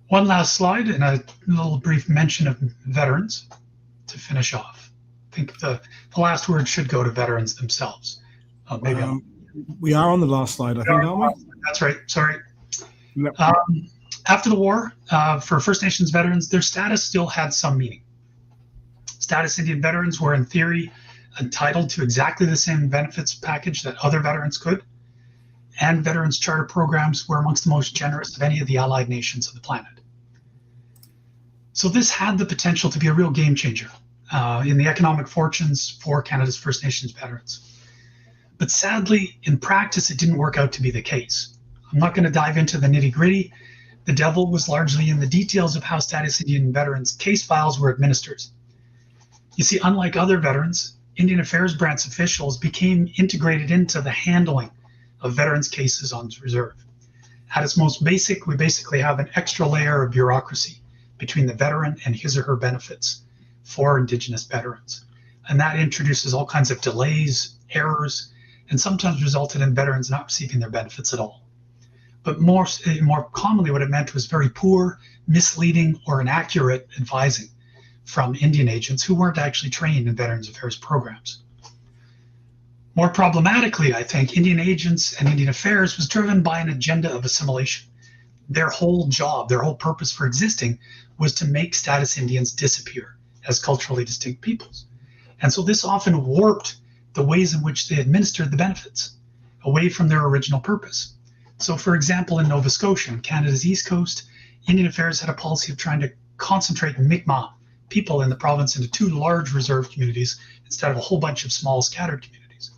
One last slide and a little brief mention of veterans to finish off. I think the last word should go to veterans themselves. We are on the last slide, I think, aren't we? That's right. Sorry. Yep. After the war, for First Nations veterans, their status still had some meaning. Status Indian veterans were, in theory, entitled to exactly the same benefits package that other veterans could, and veterans' charter programs were amongst the most generous of any of the allied nations of the planet. So this had the potential to be a real game changer in the economic fortunes for Canada's First Nations veterans. But sadly, in practice, it didn't work out to be the case. I'm not going to dive into the nitty-gritty. The devil was largely in the details of how Status Indian veterans' case files were administered. You see, unlike other veterans, Indian Affairs branch officials became integrated into the handling of veterans' cases on reserve. At its most basic, we basically have an extra layer of bureaucracy between the veteran and his or her benefits for Indigenous veterans. And that introduces all kinds of delays, errors, and sometimes resulted in veterans not receiving their benefits at all. But more commonly, what it meant was very poor, misleading, or inaccurate advising from Indian agents who weren't actually trained in Veterans Affairs programs. More problematically, I think, Indian agents and Indian Affairs was driven by an agenda of assimilation. Their whole job, their whole purpose for existing was to make Status Indians disappear as culturally distinct peoples. And so this often warped the ways in which they administered the benefits away from their original purpose. So for example, in Nova Scotia, Canada's East Coast, Indian Affairs had a policy of trying to concentrate Mi'kmaq people in the province into 2 large reserve communities instead of a whole bunch of small scattered communities.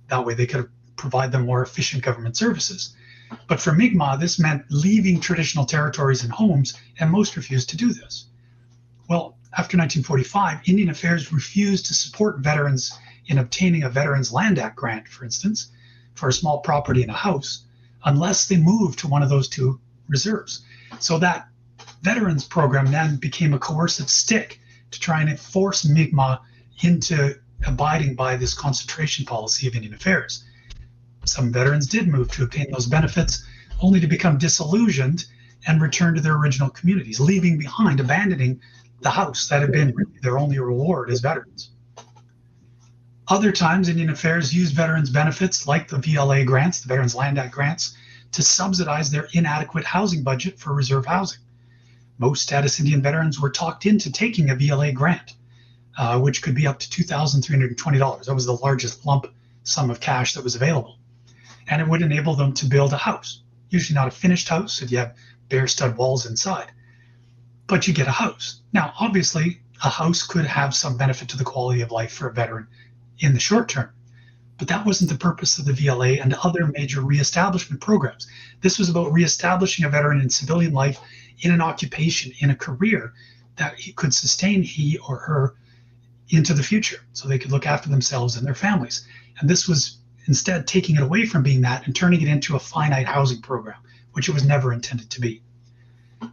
That way they could provide them more efficient government services. But for Mi'kmaq, this meant leaving traditional territories and homes, and most refused to do this. Well, after 1945, Indian Affairs refused to support veterans in obtaining a Veterans Land Act grant, for instance, for a small property and a house, unless they moved to one of those 2 reserves. So that veterans program then became a coercive stick to try and force Mi'kmaq into abiding by this concentration policy of Indian Affairs. Some veterans did move to obtain those benefits, only to become disillusioned and return to their original communities, leaving behind, abandoning the house that had been their only reward as veterans. Other times, Indian Affairs used veterans' benefits, like the VLA grants, the Veterans Land Act grants, to subsidize their inadequate housing budget for reserve housing. Most Status Indian veterans were talked into taking a VLA grant, which could be up to $2,320. That was the largest lump sum of cash that was available. And it would enable them to build a house, usually not a finished house if you have bare stud walls inside, but you get a house. Now, obviously, a house could have some benefit to the quality of life for a veteran in the short term. But that wasn't the purpose of the VLA and other major reestablishment programs. This was about reestablishing a veteran in civilian life, in an occupation, in a career that he could sustain he or her into the future so they could look after themselves and their families. And this was instead taking it away from being that and turning it into a finite housing program, which it was never intended to be.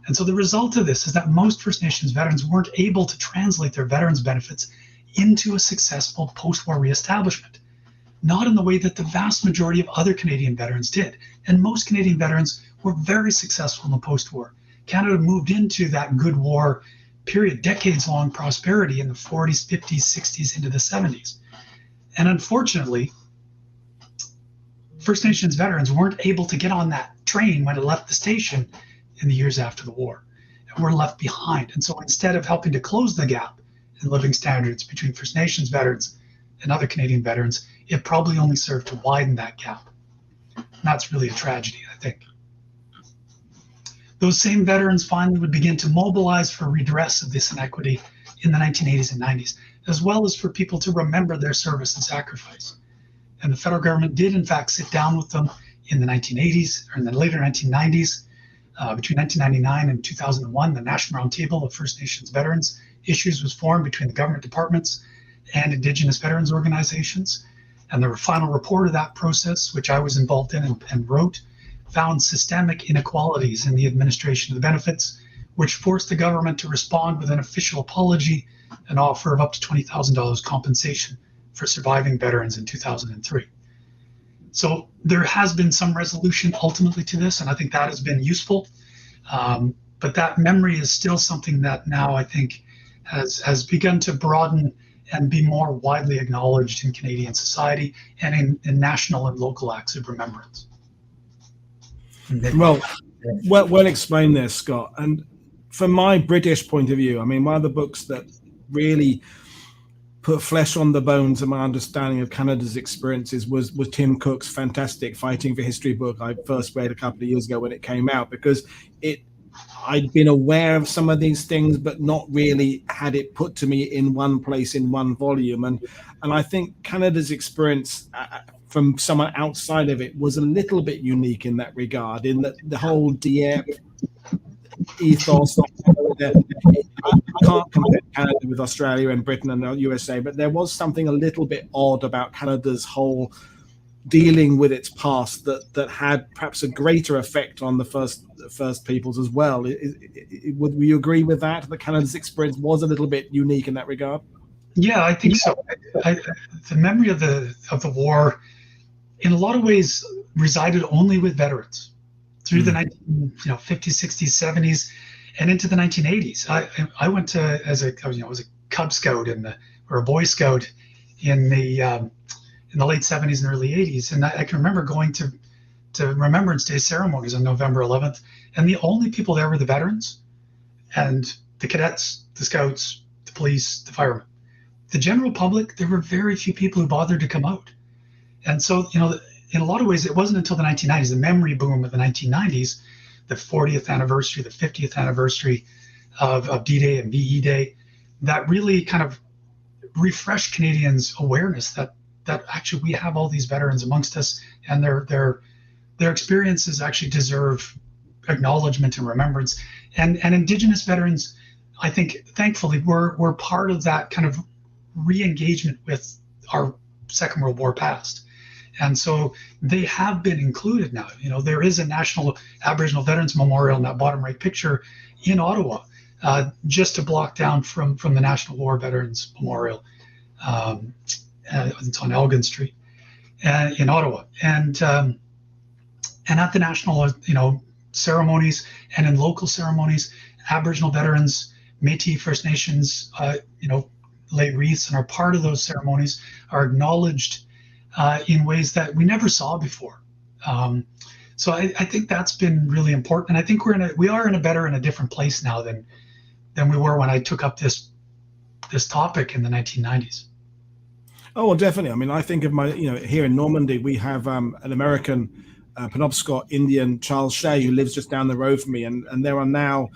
And so the result of this is that most First Nations veterans weren't able to translate their veterans benefits into a successful post-war reestablishment, not in the way that the vast majority of other Canadian veterans did. And most Canadian veterans were very successful in the post-war. Canada moved into that good war period, decades-long prosperity in the 40s, 50s, 60s, into the 70s. And unfortunately, First Nations veterans weren't able to get on that train when it left the station in the years after the war, and were left behind. And so instead of helping to close the gap in living standards between First Nations veterans and other Canadian veterans, it probably only served to widen that gap. And that's really a tragedy, I think. Those same veterans finally would begin to mobilize for redress of this inequity in the 1980s and 90s, as well as for people to remember their service and sacrifice. And the federal government did, in fact, sit down with them in the 1980s, or in the later 1990s. Between 1999 and 2001, the National Roundtable of First Nations Veterans Issues was formed between the government departments and Indigenous veterans organizations. And the final report of that process, which I was involved in and wrote, found systemic inequalities in the administration of the benefits, which forced the government to respond with an official apology, an offer of up to $20,000 compensation for surviving veterans in 2003. So there has been some resolution ultimately to this, and I think that has been useful. But that memory is still something that now I think has begun to broaden and be more widely acknowledged in Canadian society and in national and local acts of remembrance. Well explained there, Scott. And from my British point of view, I mean, one of the books that really put flesh on the bones of my understanding of Canada's experiences was Tim Cook's fantastic Fighting for History book I first read a couple of years ago when it came out, because I'd been aware of some of these things, but not really had it put to me in one place, in one volume. And I think Canada's experience from someone outside of it was a little bit unique in that regard, in that the whole DF ethos. I can't compare Canada with Australia and Britain and the USA, but there was something a little bit odd about Canada's whole dealing with its past that had perhaps a greater effect on the first peoples as well. Would you agree with that? That Canada's experience was a little bit unique in that regard? Yeah, I think so. The memory of the war, in a lot of ways, resided only with veterans through the 50s, 60s, 70s, and into the 1980s. I went to as a Cub Scout or a Boy Scout in the late 70s and early 80s, and I can remember going to Remembrance Day ceremonies on November 11th, and the only people there were the veterans and the cadets, the scouts, the police, the firemen. The general public, there were very few people who bothered to come out. And so, in a lot of ways, it wasn't until the 1990s, the memory boom of the 1990s, the 40th anniversary, the 50th anniversary of D-Day and VE Day, that really kind of refreshed Canadians' awareness that actually we have all these veterans amongst us, and their experiences actually deserve acknowledgement and remembrance. And Indigenous veterans, I think, thankfully, were part of that kind of re-engagement with our Second World War past. And so they have been included now. There is a National Aboriginal Veterans Memorial in that bottom right picture in Ottawa, just a block down from the National War Veterans Memorial. It's on Elgin Street in Ottawa. And at the national, ceremonies and in local ceremonies, Aboriginal veterans, Métis First Nations, lay wreaths and are part of those ceremonies, are acknowledged in ways that we never saw before. So I think that's been really important. And I think we are in a different place now than we were when I took up this topic in the 1990s. Oh, well, definitely. I mean, I think of here in Normandy, we have an American Penobscot Indian, Charles Shea, who lives just down the road from me. And there are now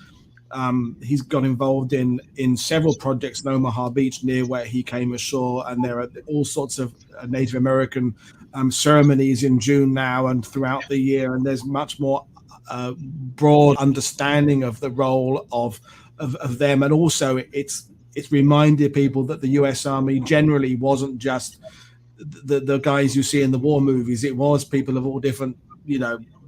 he's got involved in several projects in Omaha Beach near where he came ashore, and there are all sorts of Native American ceremonies in June now and throughout the year, and there's much more broad understanding of the role of them, and also it's reminded people that the U.S. Army generally wasn't just the guys you see in the war movies. It was people of all different,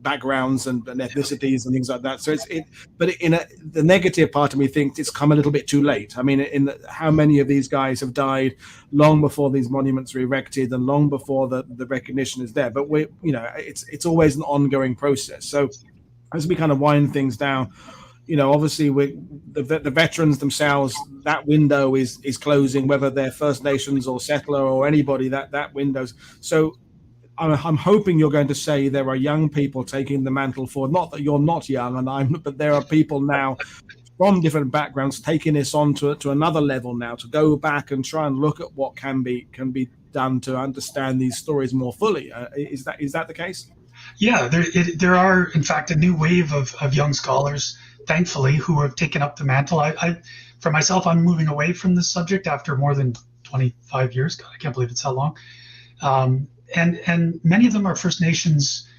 backgrounds and ethnicities and things like that. So the negative part of me thinks it's come a little bit too late. I mean, how many of these guys have died long before these monuments were erected and long before the recognition is there? But it's always an ongoing process. So as we kind of wind things down, obviously the veterans themselves, that window is closing, whether they're First Nations or settler or anybody, that window's. So I'm hoping you're going to say there are young people taking the mantle forward. Not that you're not young, but there are people now from different backgrounds taking this on to another level now, to go back and try and look at what can be done to understand these stories more fully. Is that the case? Yeah, there are, in fact, a new wave of young scholars, thankfully, who have taken up the mantle. I for myself, I'm moving away from this subject after more than 25 years. God, I can't believe it's that long. And many of them are First Nations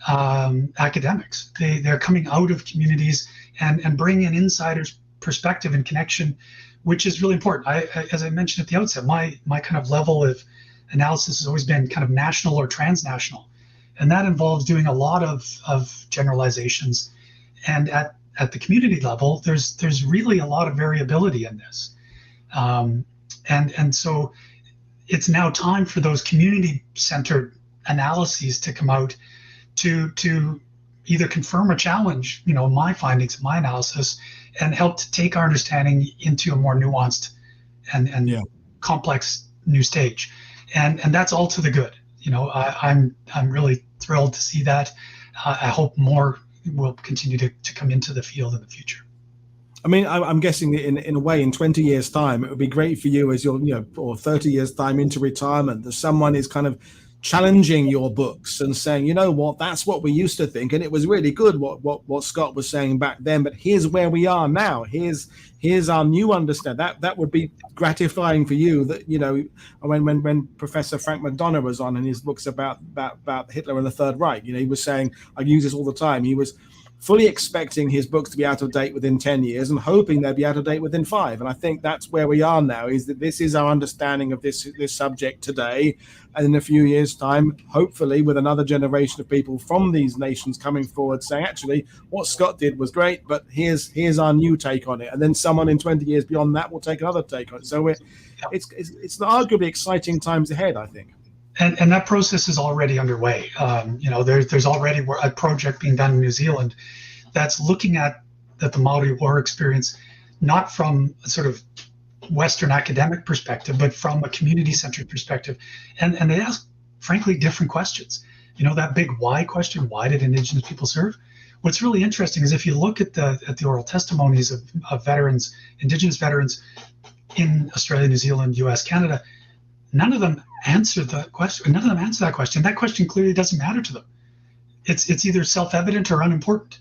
academics. They're coming out of communities and bringing an insider's perspective and connection, which is really important. As I mentioned at the outset, my kind of level of analysis has always been kind of national or transnational, and that involves doing a lot of generalizations. And at the community level, there's really a lot of variability in this, and so it's now time for those community-centered analyses to come out to either confirm or challenge, my findings, my analysis, and help to take our understanding into a more nuanced and complex new stage. And that's all to the good. I'm really thrilled to see that. I hope more will continue to come into the field in the future. I mean, I'm guessing in a way, in 20 years' time, it would be great for you as you're, or 30 years' time into retirement, that someone is kind of challenging your books and saying, you know what, that's what we used to think, and it was really good what Scott was saying back then, but here's where we are now. Here's our new understanding. That would be gratifying for you. That when Professor Frank McDonough was on in his books about Hitler and the Third Reich, he was saying, I use this all the time. He was fully expecting his books to be out of date within 10 years and hoping they'd be out of date within 5. And I think that's where we are now, is that this is our understanding of this subject today. And in a few years' time, hopefully with another generation of people from these nations coming forward saying, actually, what Scott did was great, but here's our new take on it. And then someone in 20 years beyond that will take another take on it. So it's arguably exciting times ahead, I think. And that process is already underway. There's already a project being done in New Zealand that's looking at the Maori War experience, not from a sort of Western academic perspective, but from a community-centered perspective. And they ask, frankly, different questions. That big why question, why did Indigenous people serve? What's really interesting is if you look at the oral testimonies of veterans, Indigenous veterans in Australia, New Zealand, US, Canada, none of them answer that question. None of them answer that question. That question clearly doesn't matter to them. It's either self-evident or unimportant.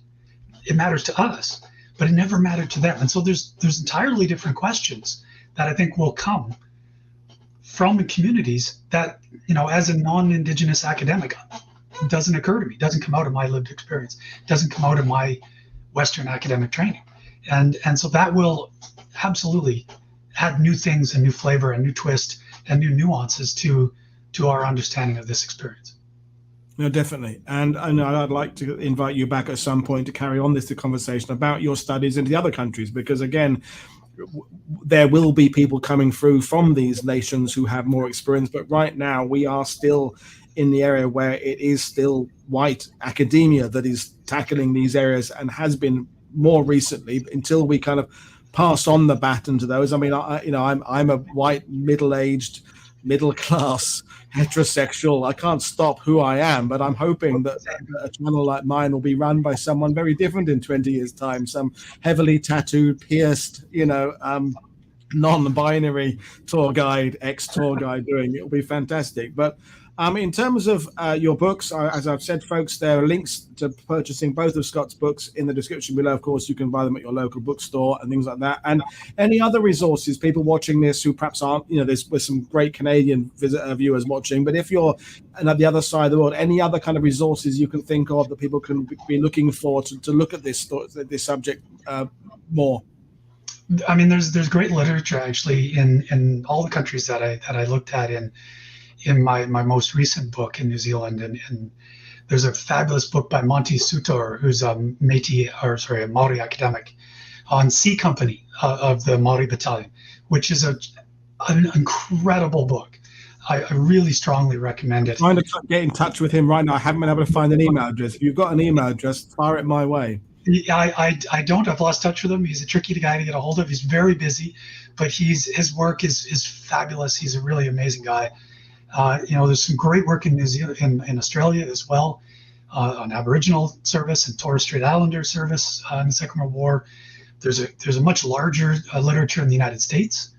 It matters to us, but it never mattered to them. And so there's entirely different questions that I think will come from the communities that, as a non-Indigenous academic, it doesn't occur to me. It doesn't come out of my lived experience. It doesn't come out of my Western academic training. And so that will absolutely add new things and new flavor and new twist and new nuances to our understanding of this experience. No, definitely. And I'd like to invite you back at some point to carry on this conversation about your studies into the other countries, because again, there will be people coming through from these nations who have more experience. But right now we are still in the area where it is still white academia that is tackling these areas, and has been more recently, until we kind of pass on the baton to those. I mean, I'm a white, middle-aged, middle-class, heterosexual. I can't stop who I am, but I'm hoping that a channel like mine will be run by someone very different in 20 years' time, some heavily tattooed, pierced, non-binary tour guide, ex-tour guide doing it. Will be fantastic. But In terms of your books, as I've said, folks, there are links to purchasing both of Scott's books in the description below. Of course, you can buy them at your local bookstore and things like that. And any other resources, people watching this who perhaps aren't, there's some great Canadian viewers watching. But if you're at the other side of the world, any other kind of resources you can think of that people can be looking for to look at this subject more? I mean, there's great literature actually in all the countries that I looked at in my most recent book in New Zealand, and there's a fabulous book by Monty Sutor, who's a Maori academic, on C Company of the Maori Battalion, which is an incredible book. I really strongly recommend it. I'm trying to get in touch with him right now. I haven't been able to find an email address. If you've got an email address, fire it my way. I don't. I've lost touch with him. He's a tricky guy to get a hold of. He's very busy, but his work is fabulous. He's a really amazing guy. There's some great work in New Zealand, in Australia as well, on Aboriginal service and Torres Strait Islander service in the Second World War. There's a much larger literature in the United States.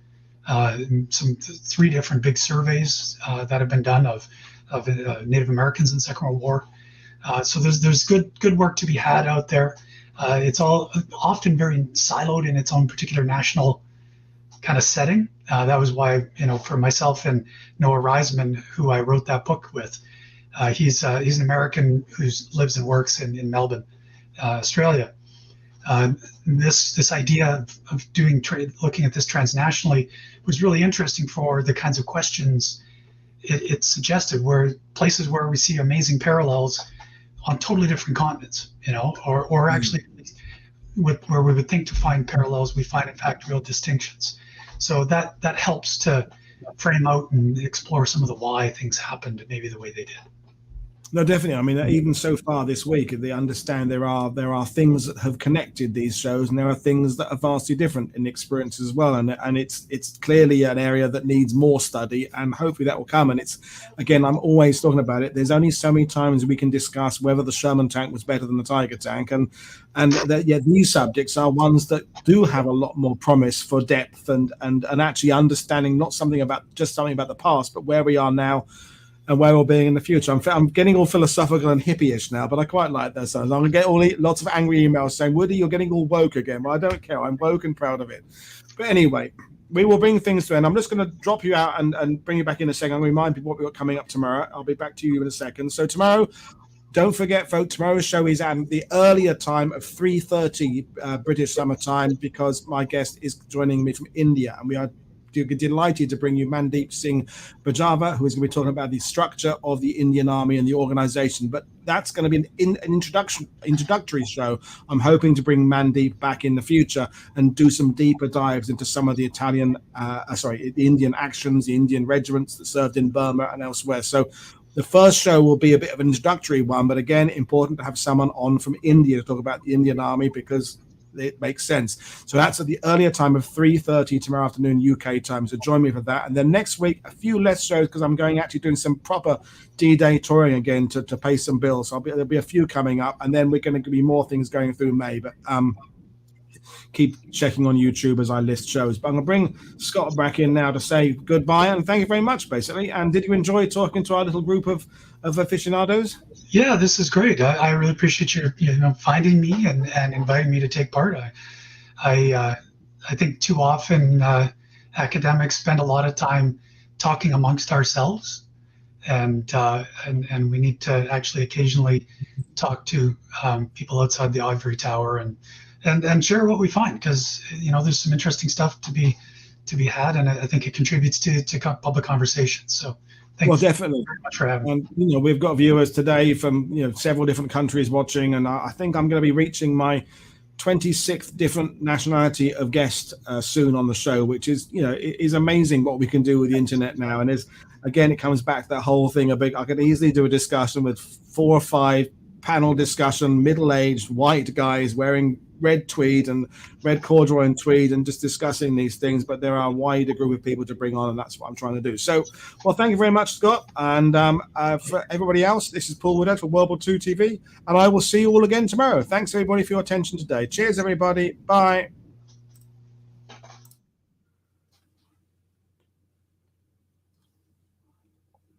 Some 3 different big surveys that have been done of Native Americans in the Second World War. So there's good work to be had out there. It's all often very siloed in its own particular national kind of setting. That was why, for myself and Noah Riseman, who I wrote that book with, he's an American who lives and works in Melbourne, Australia. This idea of doing looking at this transnationally was really interesting for the kinds of questions it suggested, where places where we see amazing parallels on totally different continents, or actually where we would think to find parallels, we find in fact real distinctions. So that helps to frame out and explore some of the why things happened maybe the way they did. No, definitely. I mean, even so far this week, they understand there are things that have connected these shows, and there are things that are vastly different in experience as well. And it's clearly an area that needs more study, and hopefully that will come. And it's, again, I'm always talking about it. There's only so many times we can discuss whether the Sherman tank was better than the Tiger tank, and these subjects are ones that do have a lot more promise for depth and actually understanding something about the past, but where we are now and where we're being in the future. I'm getting all philosophical and hippie-ish now, but I quite like that. So I'm going to get lots of angry emails saying, Woody, you're getting all woke again. Well, I don't care. I'm woke and proud of it. But anyway, we will bring things to end. I'm just going to drop you out and bring you back in a second. I'm going to remind people what we've got coming up tomorrow. I'll be back to you in a second. So tomorrow, don't forget, folks, tomorrow's show is at the earlier time of 3:30 British summer time, because my guest is joining me from India, and we are delighted to bring you Mandeep Singh Bajava, who is going to be talking about the structure of the Indian Army and the organization. But that's going to be an introductory show. I'm hoping to bring Mandeep back in the future and do some deeper dives into some of the the Indian actions, the Indian regiments that served in Burma and elsewhere. So the first show will be a bit of an introductory one, but again, important to have someone on from India to talk about the Indian Army, because it makes sense. So that's at the earlier time of 3:30 tomorrow afternoon UK time. So join me for that. And then next week, a few less shows, because I'm doing some proper D-Day touring again to pay some bills. So there'll be a few coming up, and then we're going to be more things going through May. But keep checking on YouTube as I list shows. But I'm going to bring Scott back in now to say goodbye and thank you very much, basically. And did you enjoy talking to our little group of aficionados? Yeah, this is great. I really appreciate your finding me and inviting me to take part. I think too often academics spend a lot of time talking amongst ourselves, and we need to actually occasionally talk to people outside the ivory tower and share what we find, because there's some interesting stuff to be had, and I think it contributes to public conversation. So thanks definitely very much for having me. And we've got viewers today from several different countries watching, and I think I'm going to be reaching my 26th different nationality of guest soon on the show, which is is amazing what we can do with the internet now. And it comes back to that whole thing. I could easily do a discussion with 4 or 5 panel discussion, middle-aged white guys wearing red tweed and red corduroy and tweed and just discussing these things, but there are a wider group of people to bring on, and that's what I'm trying to do. So, well, thank you very much, Scott. And for everybody else, this is Paul Woodhead for World War II TV, and I will see you all again tomorrow. Thanks, everybody, for your attention today. Cheers, everybody. Bye.